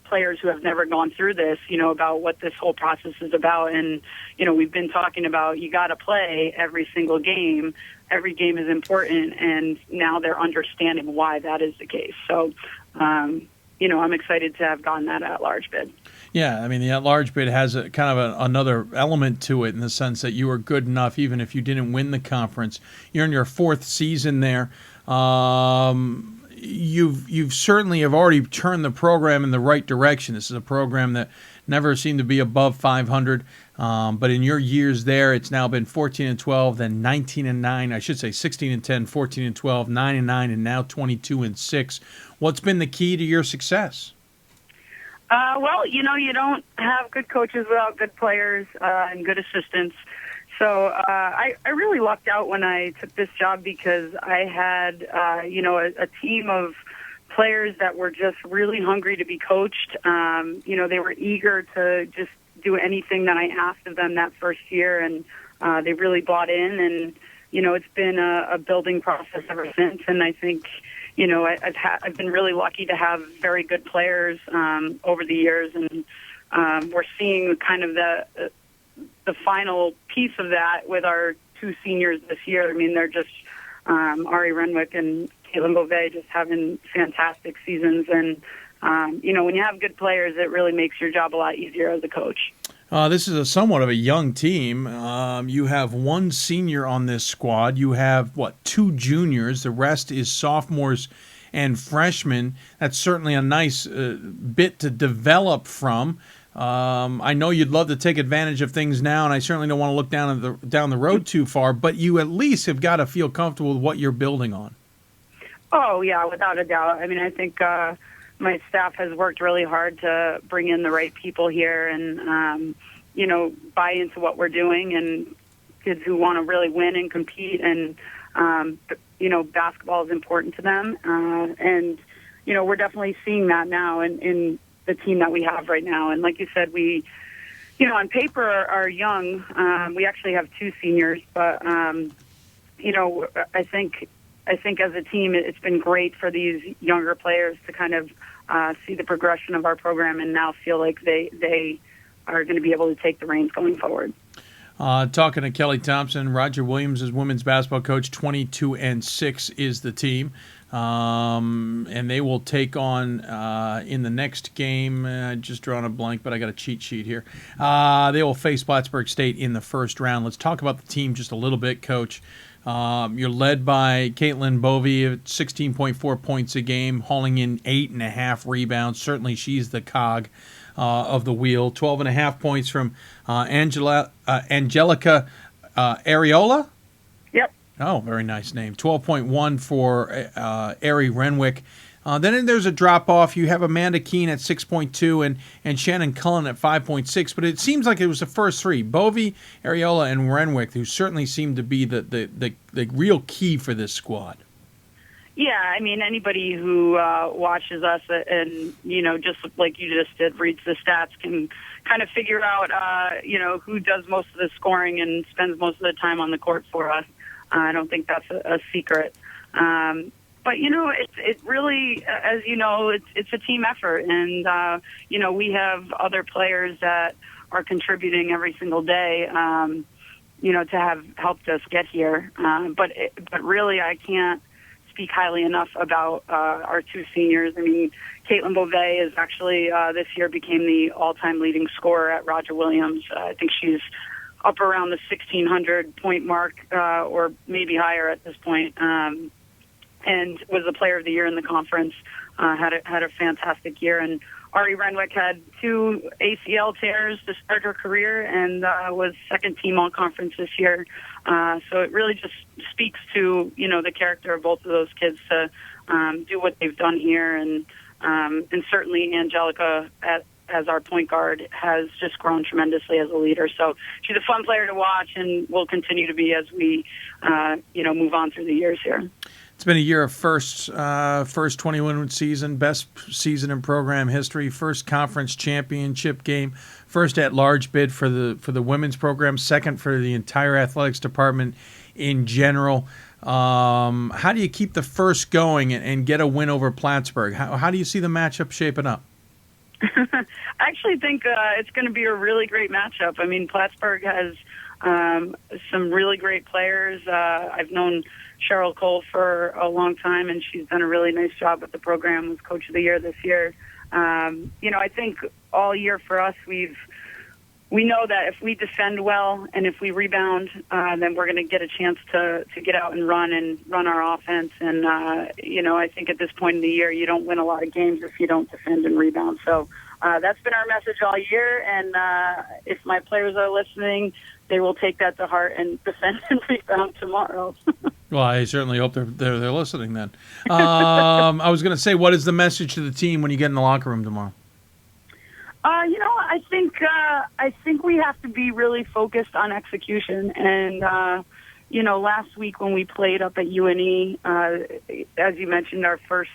players who have never gone through this, about what this whole process is about. And, we've been talking about you got to play every single game. Every game is important, and now they're understanding why that is the case. So, I'm excited to have gotten that at-large bid. Yeah, I mean, the at-large bid has a kind of another element to it, in the sense that you were good enough, even if you didn't win the conference. You're in your fourth season there. You've certainly have already turned the program in the right direction. This is a program that never seemed to be above 500, but in your years there, it's now been 14-12, then 19-9. I should say 16-10, 14-12, 9-9, and now 22-6. What's been the key to your success? Well, you don't have good coaches without good players and good assistants. So I really lucked out when I took this job, because I had, a team of players that were just really hungry to be coached. They were eager to just do anything that I asked of them that first year, and they really bought in. And, it's been a building process ever since. And I think, I've been really lucky to have very good players over the years, and we're seeing kind of the final piece of that with our two seniors this year. I mean, they're just Ari Renwick and Caitlin Beauvais just having fantastic seasons. And, when you have good players, it really makes your job a lot easier as a coach. This is somewhat of a young team. You have one senior on this squad. You have, two juniors. The rest is sophomores and freshmen. That's certainly a nice bit to develop from. I know you'd love to take advantage of things now, and I certainly don't want to look down the road too far, but you at least have got to feel comfortable with what you're building on. Oh, yeah, without a doubt. I mean, I think my staff has worked really hard to bring in the right people here and, buy into what we're doing, and kids who want to really win and compete. And, basketball is important to them. And, we're definitely seeing that now in the team that we have right now. And like you said, we, on paper are young. We actually have two seniors, but, I think as a team, it's been great for these younger players to kind of see the progression of our program and now feel like they are going to be able to take the reins going forward. Talking to Kelly Thompson, Roger Williams is women's basketball coach. 22-6 is the team. And they will take on in the next game, just drawing a blank, but I got a cheat sheet here. They will face Plattsburgh State in the first round. Let's talk about the team just a little bit, Coach. You're led by Caitlin Beauvais at 16.4 points a game, hauling in 8.5 rebounds. Certainly she's the cog of the wheel. 12.5 points from Angelica Areola. Yep. Oh, very nice name. 12.1 for Ari Renwick. Then there's a drop-off. You have Amanda Keene at 6.2 and Shannon Cullen at 5.6. But it seems like it was the first three, Beauvais, Areola, and Renwick, who certainly seem to be the real key for this squad. Yeah, I mean, anybody who watches us and, just like you just did, reads the stats, can kind of figure out, who does most of the scoring and spends most of the time on the court for us. I don't think that's a secret. But, it really, as you know, it's a team effort. And, we have other players that are contributing every single day, to have helped us get here. But really, I can't speak highly enough about our two seniors. I mean, Caitlin Beauvais is actually this year became the all-time leading scorer at Roger Williams. I think she's up around the 1,600 point mark, or maybe higher at this point, and was the player of the year in the conference. Had a fantastic year. And Ari Renwick had 2 ACL tears to start her career and was second team all conference this year. So it really just speaks to, the character of both of those kids to do what they've done here. And certainly Angelica as our point guard has just grown tremendously as a leader. So she's a fun player to watch and will continue to be as we, move on through the years here. It's been a year of first 21 season, best season in program history, first conference championship game, first at-large bid for the women's program, second for the entire athletics department in general. How do you keep the first going and get a win over Plattsburgh? How do you see the matchup shaping up? I actually think it's going to be a really great matchup. I mean, Plattsburgh has some really great players. I've known Cheryl Cole for a long time, and she's done a really nice job with the program. Was Coach of the Year this year. I think all year for us, we know that if we defend well and if we rebound, then we're going to get a chance to get out and run our offense. And I think at this point in the year, you don't win a lot of games if you don't defend and rebound. So that's been our message all year. And if my players are listening, they will take that to heart and defend and rebound tomorrow. Well, I certainly hope they're listening then. I was going to say, what is the message to the team when you get in the locker room tomorrow? I think we have to be really focused on execution. And last week when we played up at UNE, as you mentioned, our first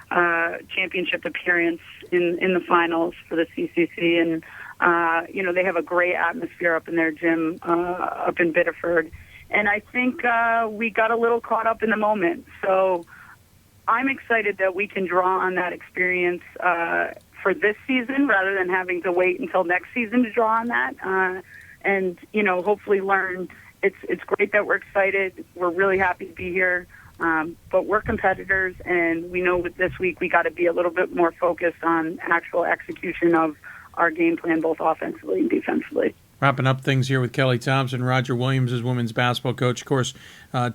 championship appearance in the finals for the CCC, and they have a great atmosphere up in their gym up in Biddeford. And I think we got a little caught up in the moment. So I'm excited that we can draw on that experience for this season rather than having to wait until next season to draw on that. And hopefully learn. It's great that we're excited. We're really happy to be here. But we're competitors, and we know with this week we got to be a little bit more focused on actual execution of our game plan, both offensively and defensively. Wrapping up things here with Kelly Thompson, Roger Williams is women's basketball coach. Of course,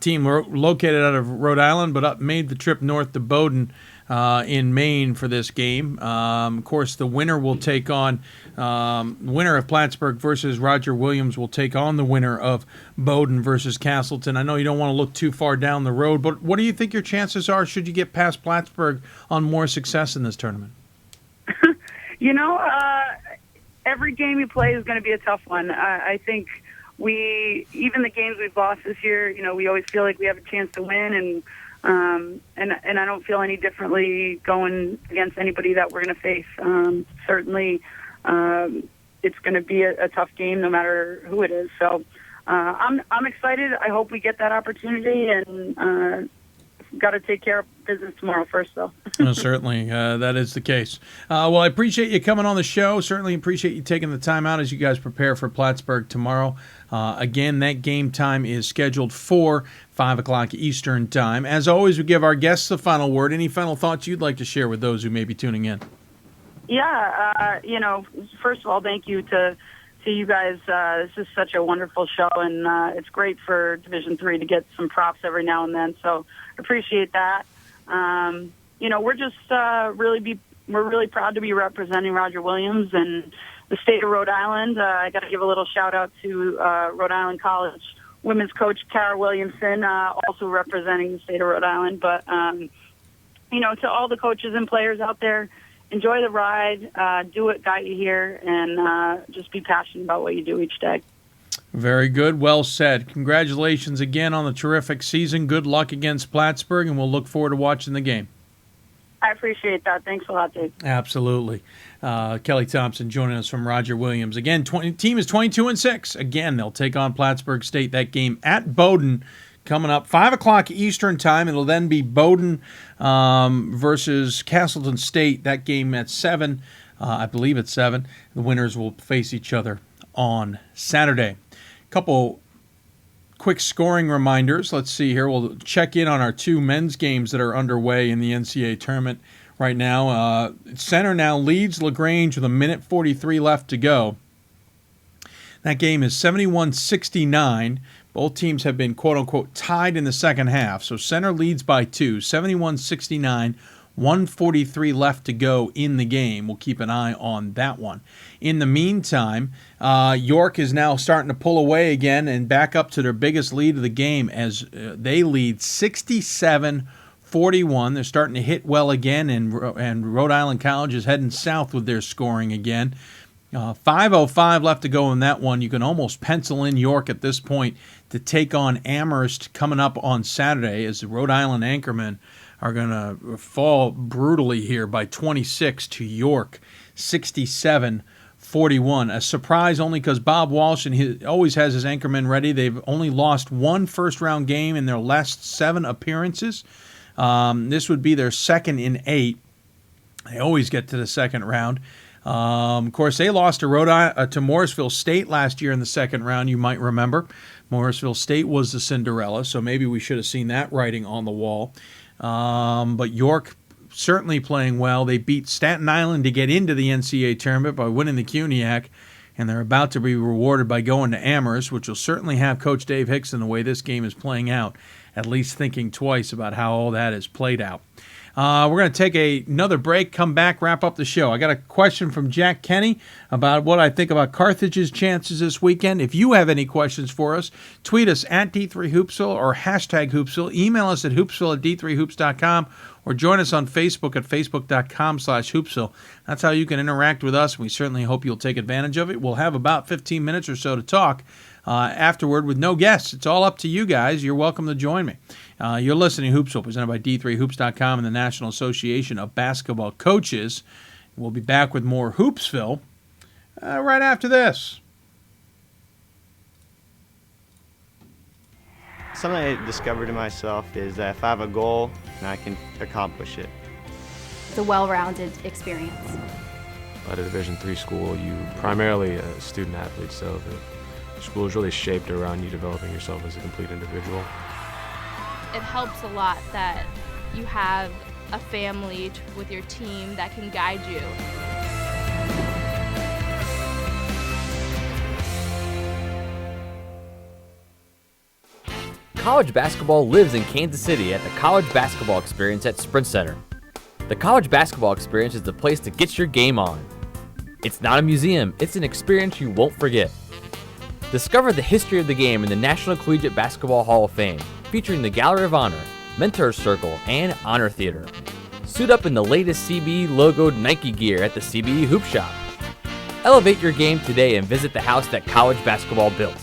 team located out of Rhode Island, but made the trip north to Bowdoin in Maine for this game. Of course, the winner will take on winner of Plattsburgh versus Roger Williams will take on the winner of Bowdoin versus Castleton. I know you don't want to look too far down the road, but what do you think your chances are should you get past Plattsburgh on more success in this tournament? Every game you play is going to be a tough one. I think even the games we've lost this year, we always feel like we have a chance to win, and I don't feel any differently going against anybody that we're going to face. Certainly, it's going to be a tough game no matter who it is. So I'm excited. I hope we get that opportunity, and got to take care of business tomorrow first, though. Well, certainly, that is the case. Well, I appreciate you coming on the show. Certainly appreciate you taking the time out as you guys prepare for Plattsburgh tomorrow. Again, that game time is scheduled for 5 o'clock Eastern time. As always, we give our guests the final word. Any final thoughts you'd like to share with those who may be tuning in? Yeah, first of all, thank you to you guys. This is such a wonderful show, and it's great for Division III to get some props every now and then. So appreciate that. We're just we're really proud to be representing Roger Williams and the state of Rhode Island. I got to give a little shout out to Rhode Island College women's coach Kara Williamson, also representing the state of Rhode Island. But to all the coaches and players out there, enjoy the ride, do what got you here, and just be passionate about what you do each day. Very good. Well said. Congratulations again on the terrific season. Good luck against Plattsburgh, and we'll look forward to watching the game. I appreciate that. Thanks a lot, Dave. Absolutely. Kelly Thompson joining us from Roger Williams. Again, team is 22-6. Again, they'll take on Plattsburgh State. That game at Bowdoin coming up 5 o'clock Eastern time. It'll then be Bowdoin versus Castleton State. That game at 7. I believe it's 7. The winners will face each other on Saturday. Couple quick scoring reminders. Let's see here. We'll check in on our 2 men's games that are underway in the NCAA tournament right now. Center now leads LaGrange with 1:43 left to go. That game is 71-69. Both teams have been, quote-unquote, tied in the second half. So Center leads by 2, 71-69. 1:43 left to go in the game. We'll keep an eye on that one. In the meantime, York is now starting to pull away again and back up to their biggest lead of the game as they lead 67-41. They're starting to hit well again, and Rhode Island College is heading south with their scoring again. 5:05 left to go in that one. You can almost pencil in York at this point to take on Amherst coming up on Saturday, as the Rhode Island Anchormen are going to fall brutally here by 26 to York, 67-41. A surprise only because Bob Walsh and he always has his Anchormen ready. They've only lost 1 first-round game in their last 7 appearances. This would be their second in 8. They always get to the second round. Of course, they lost to Morrisville State last year in the second round, you might remember. Morrisville State was the Cinderella, so maybe we should have seen that writing on the wall. But York certainly playing well. They beat Staten Island to get into the NCAA tournament by winning the CUNYAC, and they're about to be rewarded by going to Amherst, which will certainly have Coach Dave Hickson, the way this game is playing out, at least thinking twice about how all that is played out. We're going to take another break, come back, wrap up the show. I got a question from Jack Kenny about what I think about Carthage's chances this weekend. If you have any questions for us, tweet us at D3Hoopsville or hashtag Hoopsville. Email us at hoopsville@d3hoops.com or join us on Facebook at facebook.com/Hoopsville. That's how you can interact with us. We certainly hope you'll take advantage of it. We'll have about 15 minutes or so to talk afterward with no guests. It's all up to you guys. You're welcome to join me. You're listening to Hoopsville, presented by D3Hoops.com and the National Association of Basketball Coaches. We'll be back with more Hoopsville right after this. Something I discovered in myself is that if I have a goal, then I can accomplish it. It's a well-rounded experience. At a Division III school, you primarily a student athlete, so the school is really shaped around you developing yourself as a complete individual. It helps a lot that you have a family with your team that can guide you. College basketball lives in Kansas City at the College Basketball Experience at Sprint Center. The College Basketball Experience is the place to get your game on. It's not a museum, it's an experience you won't forget. Discover the history of the game in the National Collegiate Basketball Hall of Fame, featuring the Gallery of Honor, Mentor Circle, and Honor Theater. Suit up in the latest CBE logoed Nike gear at the CBE Hoop Shop. Elevate your game today and visit the house that college basketball built.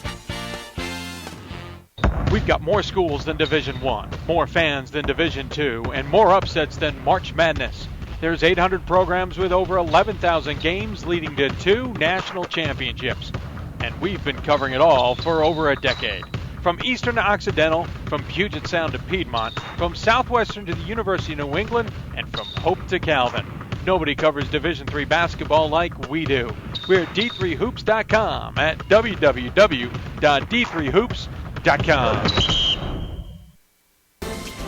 We've got more schools than Division I, more fans than Division II, and more upsets than March Madness. There's 800 programs with over 11,000 games leading to 2 national championships. And we've been covering it all for over a decade. From Eastern to Occidental, from Puget Sound to Piedmont, from Southwestern to the University of New England, and from Hope to Calvin. Nobody covers Division III basketball like we do. We're at D3Hoops.com at www.d3hoops.com.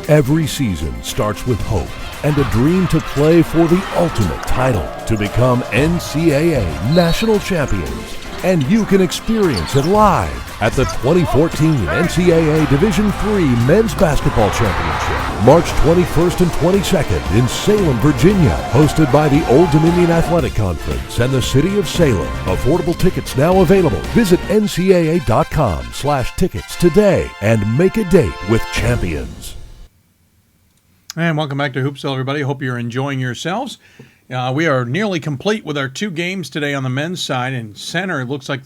Every season starts with hope and a dream to play for the ultimate title, to become NCAA national champions. And you can experience it live at the 2014 NCAA Division III Men's Basketball Championship, March 21st and 22nd in Salem, Virginia, hosted by the Old Dominion Athletic Conference and the City of Salem. Affordable tickets now available. Visit ncaa.com/tickets today and make a date with champions. And welcome back to Hoopsville, everybody. Hope you're enjoying yourselves. We are nearly complete with our 2 games today on the men's side, and Center looks like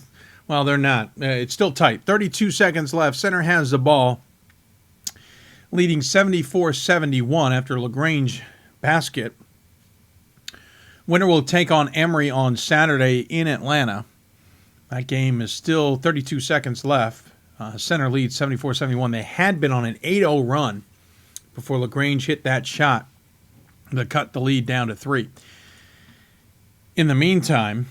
Well, they're not. It's still tight. 32 seconds left. Center has the ball, leading 74-71 after LaGrange basket. Winner will take on Emory on Saturday in Atlanta. That game is still 32 seconds left. Center leads 74-71. They had been on an 8-0 run before LaGrange hit that shot to cut the lead down to 3. In the meantime,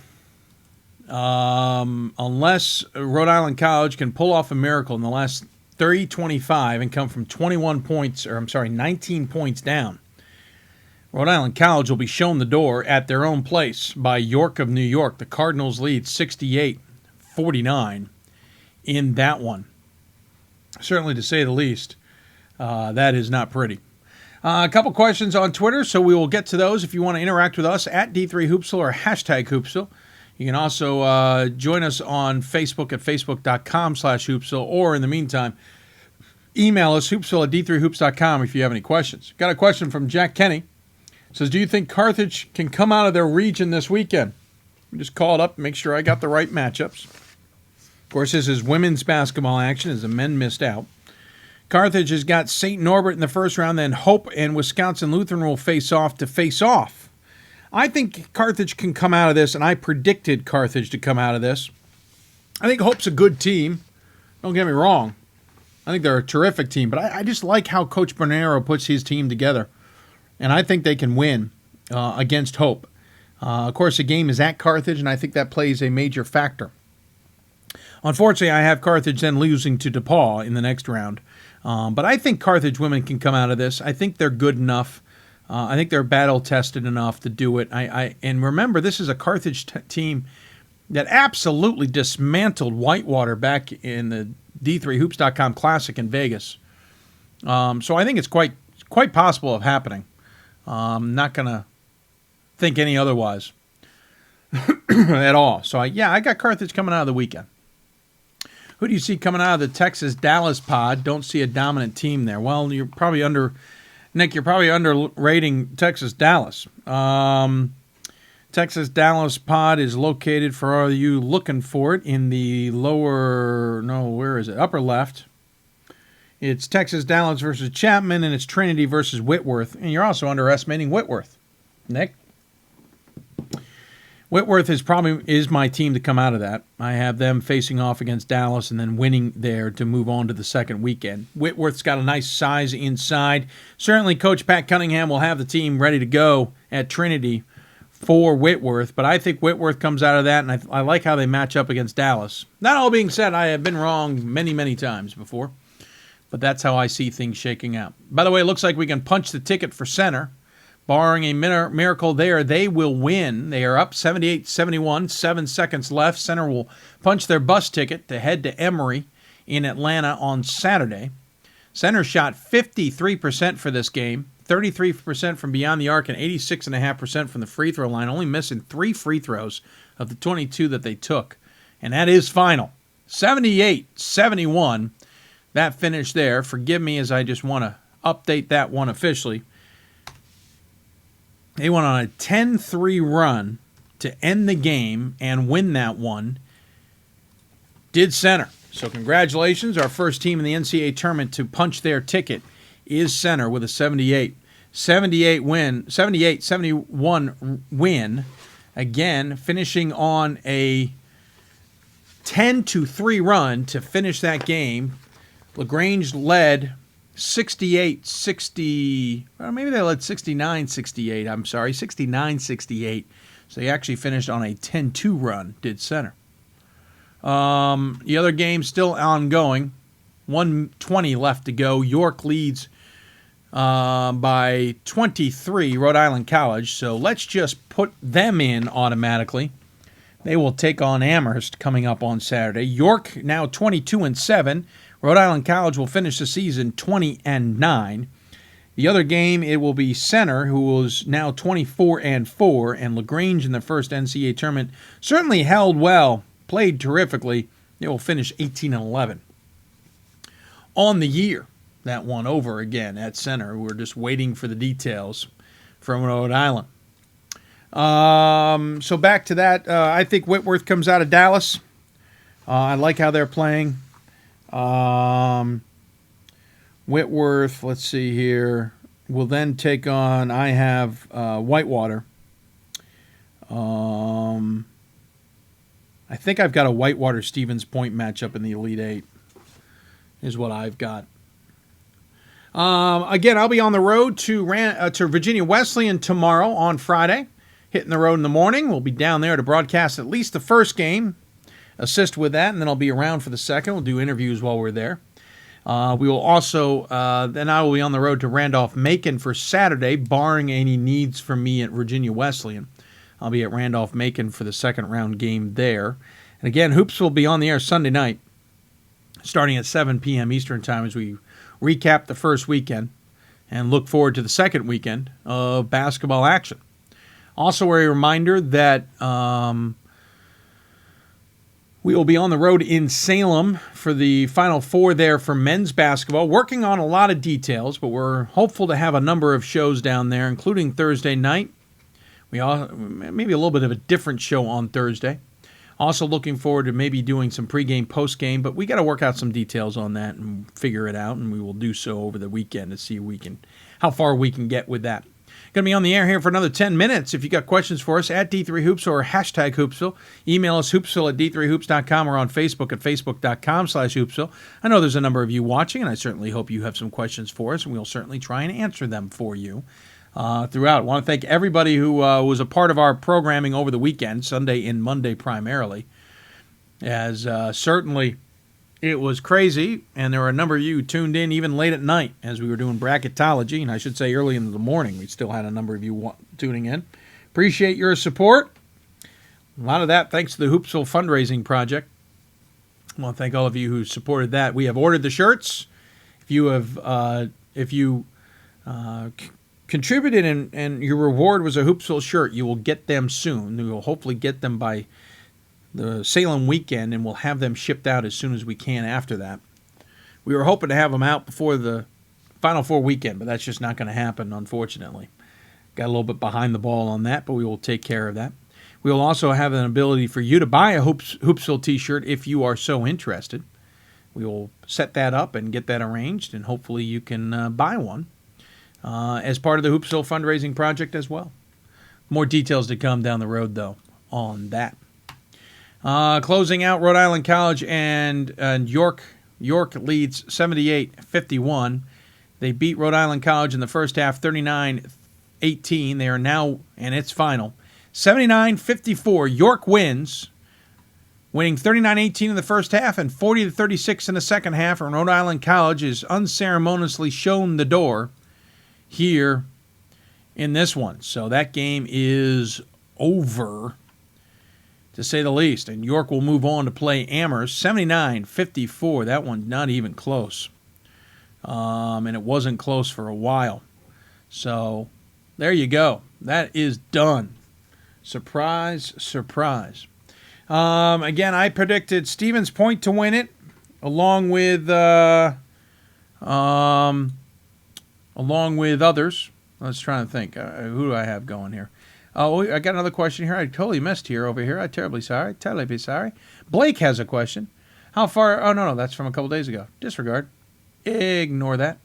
unless Rhode Island College can pull off a miracle in the last 30-25 and come from 19 points down, Rhode Island College will be shown the door at their own place by York of New York. The Cardinals lead 68-49 in that one. Certainly, to say the least, that is not pretty. A couple questions on Twitter, so we will get to those if you want to interact with us at D3Hoopsville or hashtag Hoopsville. You can also join us on Facebook at facebook.com/Hoopsville, or in the meantime, email us, hoopsville@d3hoops.com if you have any questions. Got a question from Jack Kenny. It says, do you think Carthage can come out of their region this weekend? We just called up and make sure I got the right matchups. Of course, this is women's basketball action as the men missed out. Carthage has got St. Norbert in the first round, then Hope and Wisconsin Lutheran will face off to face off. I think Carthage can come out of this, and I predicted Carthage to come out of this. I think Hope's a good team. Don't get me wrong. I think they're a terrific team, but I just like how Coach Bernero puts his team together, and I think they can win against Hope. Of course, the game is at Carthage, and I think that plays a major factor. Unfortunately, I have Carthage then losing to DePaul in the next round. But I think Carthage women can come out of this. I think they're good enough. I think they're battle-tested enough to do it. And remember, this is a Carthage team that absolutely dismantled Whitewater back in the D3Hoops.com Classic in Vegas. So I think it's quite possible of happening. I'm not going to think any otherwise at all. So, I got Carthage coming out of the weekend. Who do you see coming out of the Texas-Dallas pod? Don't see a dominant team there. Well, you're probably underrating Texas-Dallas. Texas-Dallas pod is located, for all you looking for it, in the upper left. It's Texas-Dallas versus Chapman, and it's Trinity versus Whitworth. And you're also underestimating Whitworth, Nick. Whitworth is my team to come out of that. I have them facing off against Dallas and then winning there to move on to the second weekend. Whitworth's got a nice size inside. Certainly, Coach Pat Cunningham will have the team ready to go at Trinity for Whitworth, but I think Whitworth comes out of that, and I like how they match up against Dallas. That all being said, I have been wrong many, many times before, but that's how I see things shaking out. By the way, it looks like we can punch the ticket for Center. Barring a miracle there, they will win. They are up 78-71, 7 seconds left. Center will punch their bus ticket to head to Emory in Atlanta on Saturday. Center shot 53% for this game, 33% from beyond the arc and 86.5% from the free throw line, only missing 3 free throws of the 22 that they took. And that is final. 78-71, that finish there. Forgive me as I just want to update that one officially. They went on a 10-3 run to end the game and win that one. Did Center. So congratulations. Our first team in the NCAA tournament to punch their ticket is Center with a 78-71 win. Again, finishing on a 10-3 run to finish that game. LaGrange led 68-60, or maybe they led 69-68. I'm sorry, 69-68. So they actually finished on a 10-2 run, did Center. The other game still ongoing. 1:20 left to go. York leads by 23, Rhode Island College. So let's just put them in automatically. They will take on Amherst coming up on Saturday. York now 22-7. Rhode Island College will finish the season 20-9. The other game, it will be Center, who is now 24-4, and LaGrange in the first NCAA tournament certainly held well, played terrifically. They will finish 18-11. On the year, that one over again at Center. We're just waiting for the details from Rhode Island. So back to that, I think Whitworth comes out of Dallas. I like how they're playing. Whitworth, let's see here, will then take on, I have Whitewater. I think I've got a Whitewater-Stevens Point matchup in the Elite Eight, is what I've got. Again, I'll be on the road to Virginia Wesleyan tomorrow on Friday. Hitting the road in the morning. We'll be down there to broadcast at least the first game, assist with that, and then I'll be around for the second. We'll do interviews while we're there. We will also, then I will be on the road to Randolph-Macon for Saturday, barring any needs from me at Virginia Wesleyan. I'll be at Randolph-Macon for the second round game there. And again, Hoops will be on the air Sunday night, starting at 7 p.m. Eastern Time as we recap the first weekend and look forward to the second weekend of basketball action. Also, a reminder that we will be on the road in Salem for the Final Four there for men's basketball, working on a lot of details, but we're hopeful to have a number of shows down there, including Thursday night. We all, maybe a little bit of a different show on Thursday. Also looking forward to maybe doing some pregame, postgame, but we got to work out some details on that and figure it out, and we will do so over the weekend to see how far we can get with that. Going to be on the air here for another 10 minutes. If you got questions for us, at D3Hoops or hashtag Hoopsville, email us hoopsville@d3hoops.com or on Facebook at facebook.com/Hoopsville. I know there's a number of you watching, and I certainly hope you have some questions for us, and we'll certainly try and answer them for you throughout. I want to thank everybody who was a part of our programming over the weekend, Sunday and Monday primarily, as certainly it was crazy, and there were a number of you who tuned in even late at night as we were doing bracketology, and I should say early in the morning. We still had a number of you tuning in. Appreciate your support. A lot of that thanks to the Hoopsville fundraising project. I want to thank all of you who supported that. We have ordered the shirts. If you have, contributed and your reward was a Hoopsville shirt, you will get them soon. We will hopefully get them by the Salem weekend, and we'll have them shipped out as soon as we can after that. We were hoping to have them out before the Final Four weekend, but that's just not going to happen, unfortunately. Got a little bit behind the ball on that, but we will take care of that. We will also have an ability for you to buy a Hoopsville t-shirt if you are so interested. We will set that up and get that arranged, and hopefully you can buy one as part of the Hoopsville fundraising project as well. More details to come down the road, though, on that. Closing out, Rhode Island College and York. York leads 78-51. They beat Rhode Island College in the first half, 39-18. They are now, and it's final, 79-54. York wins, winning 39-18 in the first half and 40-36 in the second half. And Rhode Island College is unceremoniously shown the door here in this one. So that game is over, to say the least. And York will move on to play Amherst, 79-54. That one's not even close. And it wasn't close for a while. So there you go. That is done. Surprise, surprise. Again, I predicted Stevens Point to win it, along with others. Let's try to think. Who do I have going here? Oh, I got another question here. I totally missed over here. I'm terribly sorry. Terribly sorry. Blake has a question. How far? Oh, no, that's from a couple days ago. Disregard. Ignore that.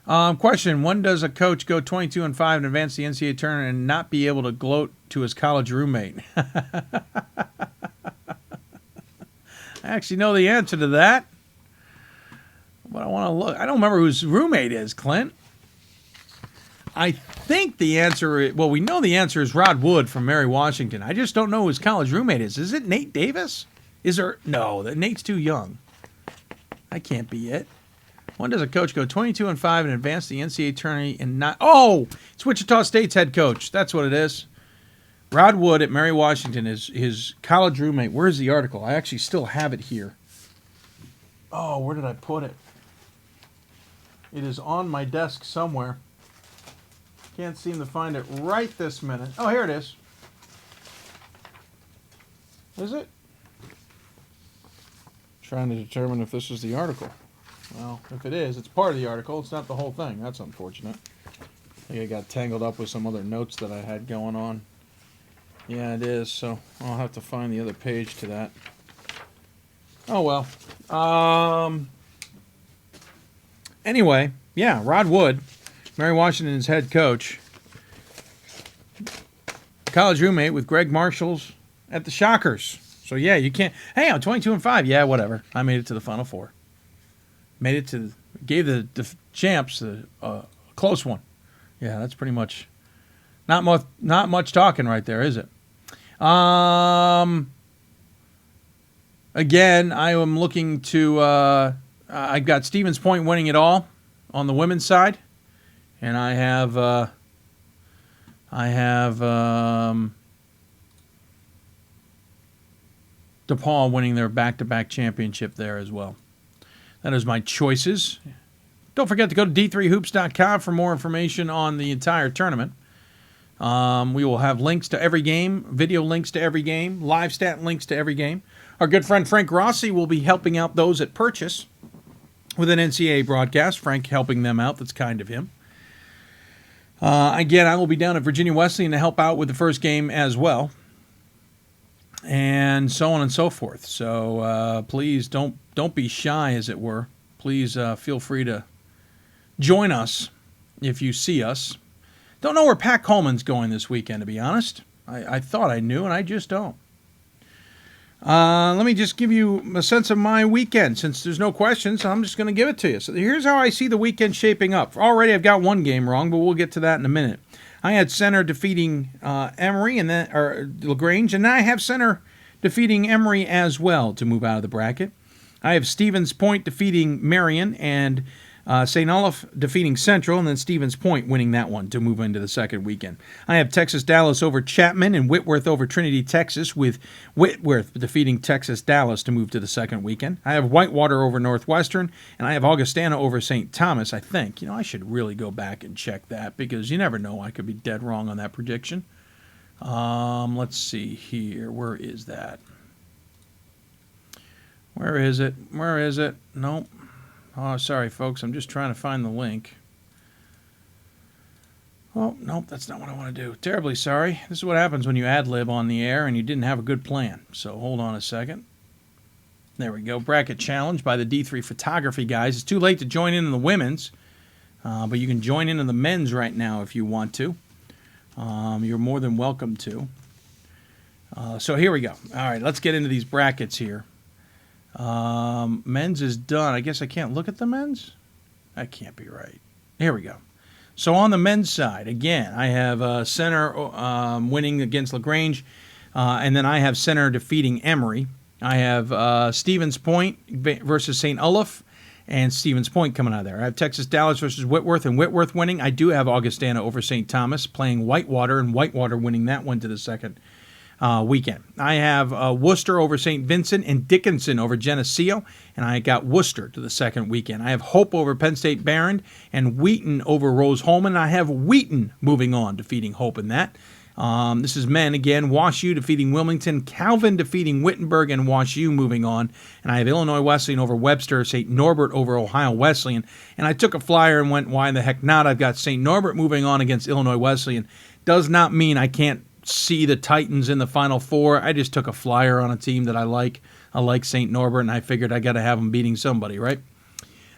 Question. When does a coach go 22-5 and advance the NCAA tournament and not be able to gloat to his college roommate? I actually know the answer to that, but I want to look. I don't remember who his roommate is, Clint. I think the answer is, well, we know the answer is Rod Wood from Mary Washington. I just don't know who his college roommate is. Is it Nate Davis? Is there? No, Nate's too young. That can't be it. When does a coach go 22-5 and advance the NCAA tournament and not? Oh, it's Wichita State's head coach. That's what it is. Rod Wood at Mary Washington is his college roommate. Where's the article? I actually still have it here. Oh, where did I put it? It is on my desk somewhere. Can't seem to find it right this minute. Oh, here it is. Is it? Trying to determine if this is the article. Well, if it is, it's part of the article. It's not the whole thing. That's unfortunate. I think I got tangled up with some other notes that I had going on. Yeah, it is. So I'll have to find the other page to that. Oh, well. Anyway, yeah, Rod Wood, Mary Washington's head coach, college roommate with Greg Marshall's at the Shockers. So, yeah, you can't. Hey, I'm 22-5. Yeah, whatever. I made it to the Final Four. Gave the champs a close one. Yeah, that's pretty much not much talking right there, is it? Again, I am looking to. I've got Stevens Point winning it all on the women's side, and I have DePaul winning their back-to-back championship there as well. That is my choices. Don't forget to go to d3hoops.com for more information on the entire tournament. We will have links to every game, video links to every game, live stat links to every game. Our good friend Frank Rossi will be helping out those at purchase with an NCAA broadcast. Frank helping them out. That's kind of him. Again, I will be down at Virginia Wesleyan to help out with the first game as well. And so on and so forth. So please don't be shy, as it were. Please feel free to join us if you see us. Don't know where Pat Coleman's going this weekend, to be honest. I thought I knew, and I just don't. Let me just give you a sense of my weekend. Since there's no questions, I'm just going to give it to you. So here's how I see the weekend shaping up. Already I've got one game wrong, but we'll get to that in a minute. I had center defeating Emory and then LaGrange, and then I have center defeating Emory as well to move out of the bracket. I have Stevens Point defeating Marion and St. Olaf defeating Central, and then Stevens Point winning that one to move into the second weekend. I have Texas Dallas over Chapman and Whitworth over Trinity, Texas, with Whitworth defeating Texas Dallas to move to the second weekend. I have Whitewater over Northwestern, and I have Augustana over St. Thomas, I think. I should really go back and check that because you never know. I could be dead wrong on that prediction. Let's see here. Where is that? Where is it? Nope. Oh, sorry, folks. I'm just trying to find the link. Oh, nope, that's not what I want to do. Terribly sorry. This is what happens when you ad-lib on the air and you didn't have a good plan. So hold on a second. There we go. Bracket challenge by the D3 photography guys. It's too late to join in the women's, but you can join in the men's right now if you want to. You're more than welcome to. So here we go. All right, let's get into these brackets here. Men's is done. I guess I can't look at the men's? That can't be right. Here we go. So on the men's side, again, I have center winning against LaGrange, and then I have center defeating Emory. I have Stevens Point versus St. Olaf, and Stevens Point coming out of there. I have Texas Dallas versus Whitworth, and Whitworth winning. I do have Augustana over St. Thomas playing Whitewater, and Whitewater winning that one to the second weekend. I have Worcester over St. Vincent and Dickinson over Geneseo, and I got Worcester to the second weekend. I have Hope over Penn State Barron and Wheaton over Rose-Hulman. I have Wheaton moving on, defeating Hope in that. This is men again. Wash U defeating Wilmington, Calvin defeating Wittenberg, and Wash U moving on. And I have Illinois Wesleyan over Webster, St. Norbert over Ohio Wesleyan. And I took a flyer and went, why the heck not? I've got St. Norbert moving on against Illinois Wesleyan. Does not mean I can't see the Titans in the Final Four. I just took a flyer on a team that I like. I like St. Norbert, and I figured I got to have them beating somebody, right?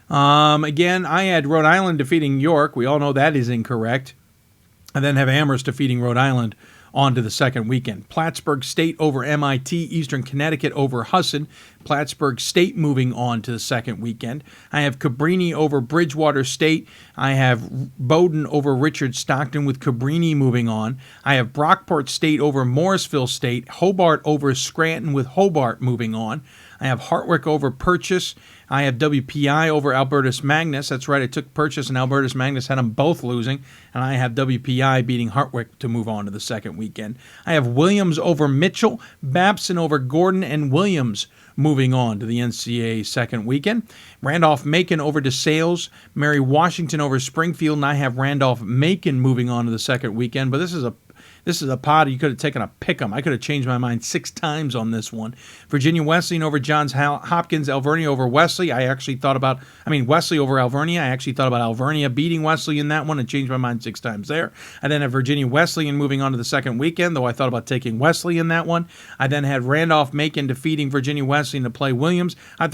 Again, I had Rhode Island defeating York. We all know that is incorrect. I then have Amherst defeating Rhode Island on to the second weekend. Plattsburgh State over MIT, Eastern Connecticut over Husson. Plattsburgh State moving on to the second weekend. I have Cabrini over Bridgewater State. I have Bowdoin over Richard Stockton with Cabrini moving on. I have Brockport State over Morrisville State. Hobart over Scranton with Hobart moving on. I have Hartwick over Purchase. I have WPI over Albertus Magnus. That's right, I took Purchase and Albertus Magnus, had them both losing. And I have WPI beating Hartwick to move on to the second weekend. I have Williams over Mitchell, Babson over Gordon, and Williams moving on to the NCAA second weekend. Randolph-Macon over DeSales, Mary Washington over Springfield, and I have Randolph-Macon moving on to the second weekend. But this This is a pod you could have taken a pick 'em. I could have changed my mind 6 times on this one. Virginia Wesleyan over Johns Hopkins. Alvernia over Wesley. Wesley over Alvernia. I actually thought about Alvernia beating Wesley in that one and changed my mind 6 times there. I then had Virginia Wesleyan moving on to the second weekend, though I thought about taking Wesley in that one. I then had Randolph-Macon defeating Virginia Wesleyan to play Williams. I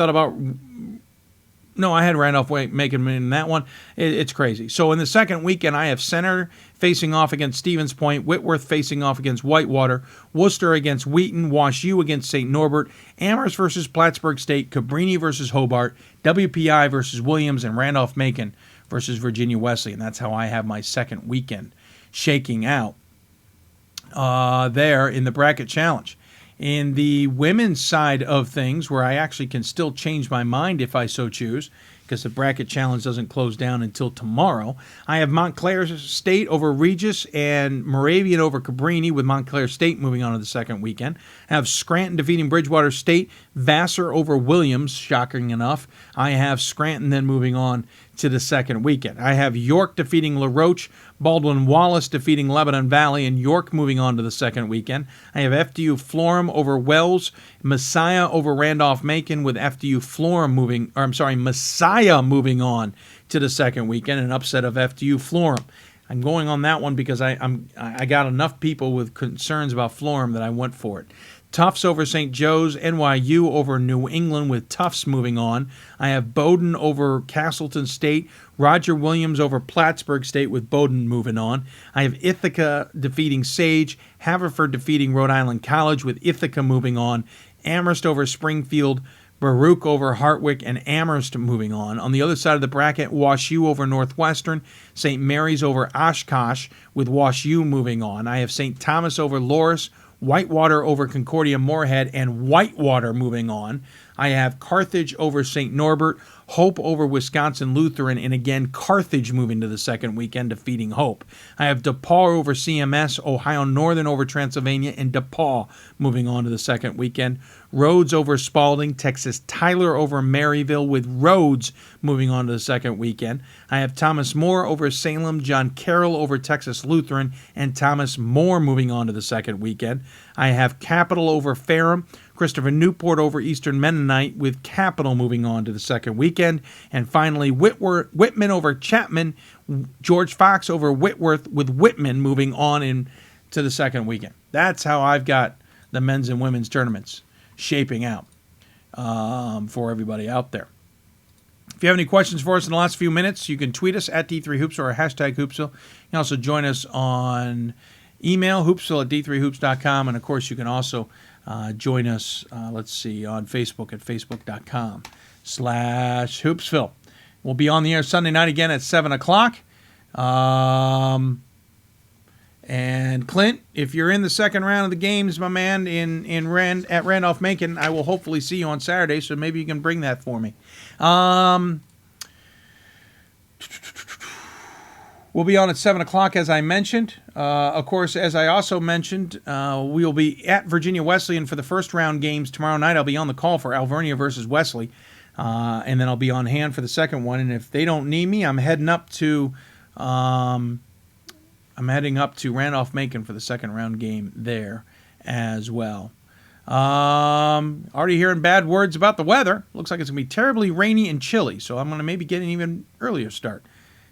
had Randolph-Macon in that one. It's crazy. So in the second weekend, I have Center facing off against Stevens Point, Whitworth facing off against Whitewater, Worcester against Wheaton, Wash U against St. Norbert, Amherst versus Plattsburgh State, Cabrini versus Hobart, WPI versus Williams, and Randolph-Macon versus Virginia Wesleyan. That's how I have my second weekend shaking out there in the bracket challenge. In the women's side of things, where I actually can still change my mind if I so choose, because the bracket challenge doesn't close down until tomorrow, I have Montclair State over Regis and Moravian over Cabrini, with Montclair State moving on to the second weekend. I have Scranton defeating Bridgewater State, Vassar over Williams, shocking enough. I have Scranton then moving on to the second weekend. I have York defeating LaRoche, Baldwin Wallace defeating Lebanon Valley, and York moving on to the second weekend. I have FDU Florham over Wells, Messiah over Randolph-Macon, with Messiah moving on to the second weekend, an upset of FDU Florham. I'm going on that one because I got enough people with concerns about Florham that I went for it. Tufts over St. Joe's, NYU over New England, with Tufts moving on. I have Bowdoin over Castleton State, Roger Williams over Plattsburgh State, with Bowdoin moving on. I have Ithaca defeating Sage, Haverford defeating Rhode Island College, with Ithaca moving on. Amherst over Springfield, Baruch over Hartwick, and Amherst moving on. On the other side of the bracket, Wash U over Northwestern, St. Mary's over Oshkosh, with Wash U moving on. I have St. Thomas over Loris, Whitewater over Concordia Moorhead, and Whitewater moving on. I have Carthage over St. Norbert, Hope over Wisconsin Lutheran, and again Carthage moving to the second weekend, defeating Hope. I have DePaul over CMS, Ohio Northern over Transylvania, and DePaul moving on to the second weekend. Rhodes over Spalding, Texas Tyler over Maryville, with Rhodes moving on to the second weekend. I have Thomas More over Salem, John Carroll over Texas Lutheran, and Thomas More moving on to the second weekend. I have Capital over Ferrum, Christopher Newport over Eastern Mennonite, with Capital moving on to the second weekend. And finally, Whitman over Chapman, George Fox over Whitworth, with Whitman moving on into the second weekend. That's how I've got the men's and women's tournaments shaping out for everybody out there. If you have any questions for us in the last few minutes, you can tweet us at D3Hoops or hashtag Hoopsville. You can also join us on email, hoopsville@d3hoops.com. And, of course, you can also join us, on Facebook at facebook.com/Hoopsville. We'll be on the air Sunday night again at 7 o'clock. And Clint, if you're in the second round of the games, my man, at Randolph-Macon, I will hopefully see you on Saturday, so maybe you can bring that for me. We'll be on at 7 o'clock, as I mentioned. Of course, as I also mentioned, we'll be at Virginia Wesleyan for the first round games tomorrow night. I'll be on the call for Alvernia versus Wesley, and then I'll be on hand for the second one. And if they don't need me, I'm heading up to Randolph-Macon for the second round game there as well. Already hearing bad words about the weather. Looks like it's going to be terribly rainy and chilly, so I'm going to maybe get an even earlier start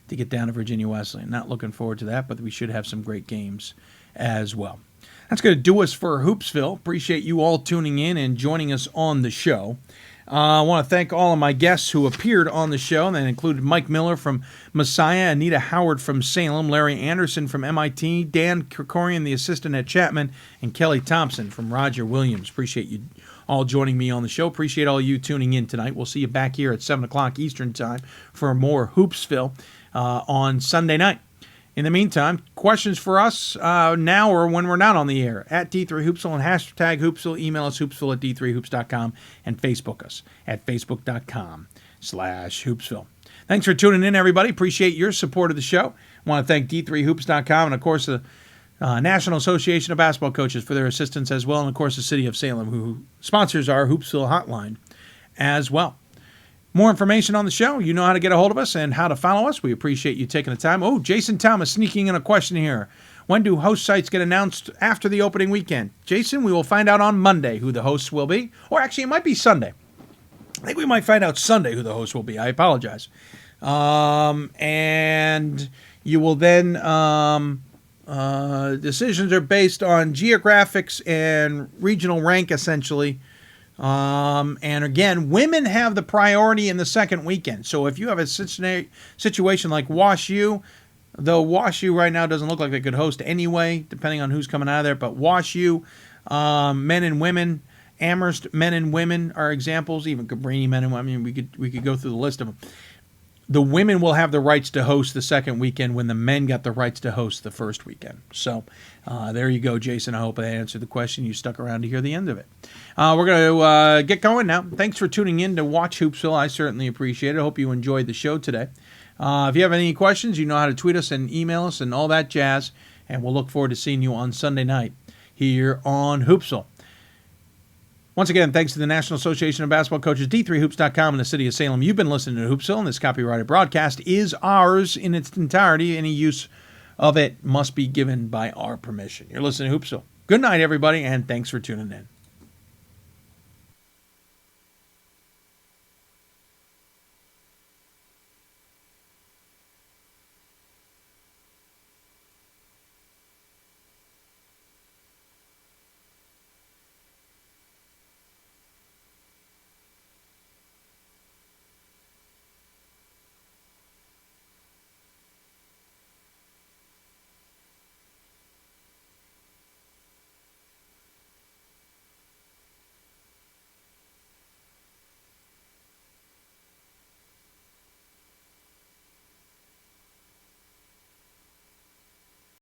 to get down to Virginia Wesleyan. Not looking forward to that, but we should have some great games as well. That's going to do us for Hoopsville. Appreciate you all tuning in and joining us on the show. I want to thank all of my guests who appeared on the show, and that included Mike Miller from Messiah, Anita Howard from Salem, Larry Anderson from MIT, Dan Krikorian, the assistant at Chapman, and Kelly Thompson from Roger Williams. Appreciate you all joining me on the show. Appreciate all you tuning in tonight. We'll see you back here at 7 o'clock Eastern Time for more Hoopsville on Sunday night. In the meantime, questions for us now or when we're not on the air at D3Hoopsville and hashtag Hoopsville. Email us hoopsville@d3hoops.com and Facebook us at facebook.com/Hoopsville. Thanks for tuning in, everybody. Appreciate your support of the show. I want to thank D3Hoops.com and, of course, the National Association of Basketball Coaches for their assistance as well, and, of course, the City of Salem, who sponsors our Hoopsville hotline as well. More information on the show. You know how to get a hold of us and how to follow us. We appreciate you taking the time. Oh, Jason Thomas sneaking in a question here. When do host sites get announced after the opening weekend? Jason, we will find out on Monday who the hosts will be. Or actually, it might be Sunday. I think we might find out Sunday who the host will be. I apologize. And you will then, decisions are based on geographics and regional rank, essentially. And again, women have the priority in the second weekend. So if you have a situation like Wash U, though Wash U right now doesn't look like they could host anyway, depending on who's coming out of there, but Wash U, men and women, Amherst men and women are examples, even Cabrini men and women. I mean, we could go through the list of them. The women will have the rights to host the second weekend when the men got the rights to host the first weekend. So there you go, Jason. I hope I answered the question. You stuck around to hear the end of it. We're going to get going now. Thanks for tuning in to watch Hoopsville. I certainly appreciate it. I hope you enjoyed the show today. If you have any questions, you know how to tweet us and email us and all that jazz. And we'll look forward to seeing you on Sunday night here on Hoopsville. Once again, thanks to the National Association of Basketball Coaches, D3Hoops.com, in the city of Salem. You've been listening to Hoopsville, and this copyrighted broadcast is ours in its entirety. Any use of it must be given by our permission. You're listening to Hoopsville. Good night, everybody, and thanks for tuning in.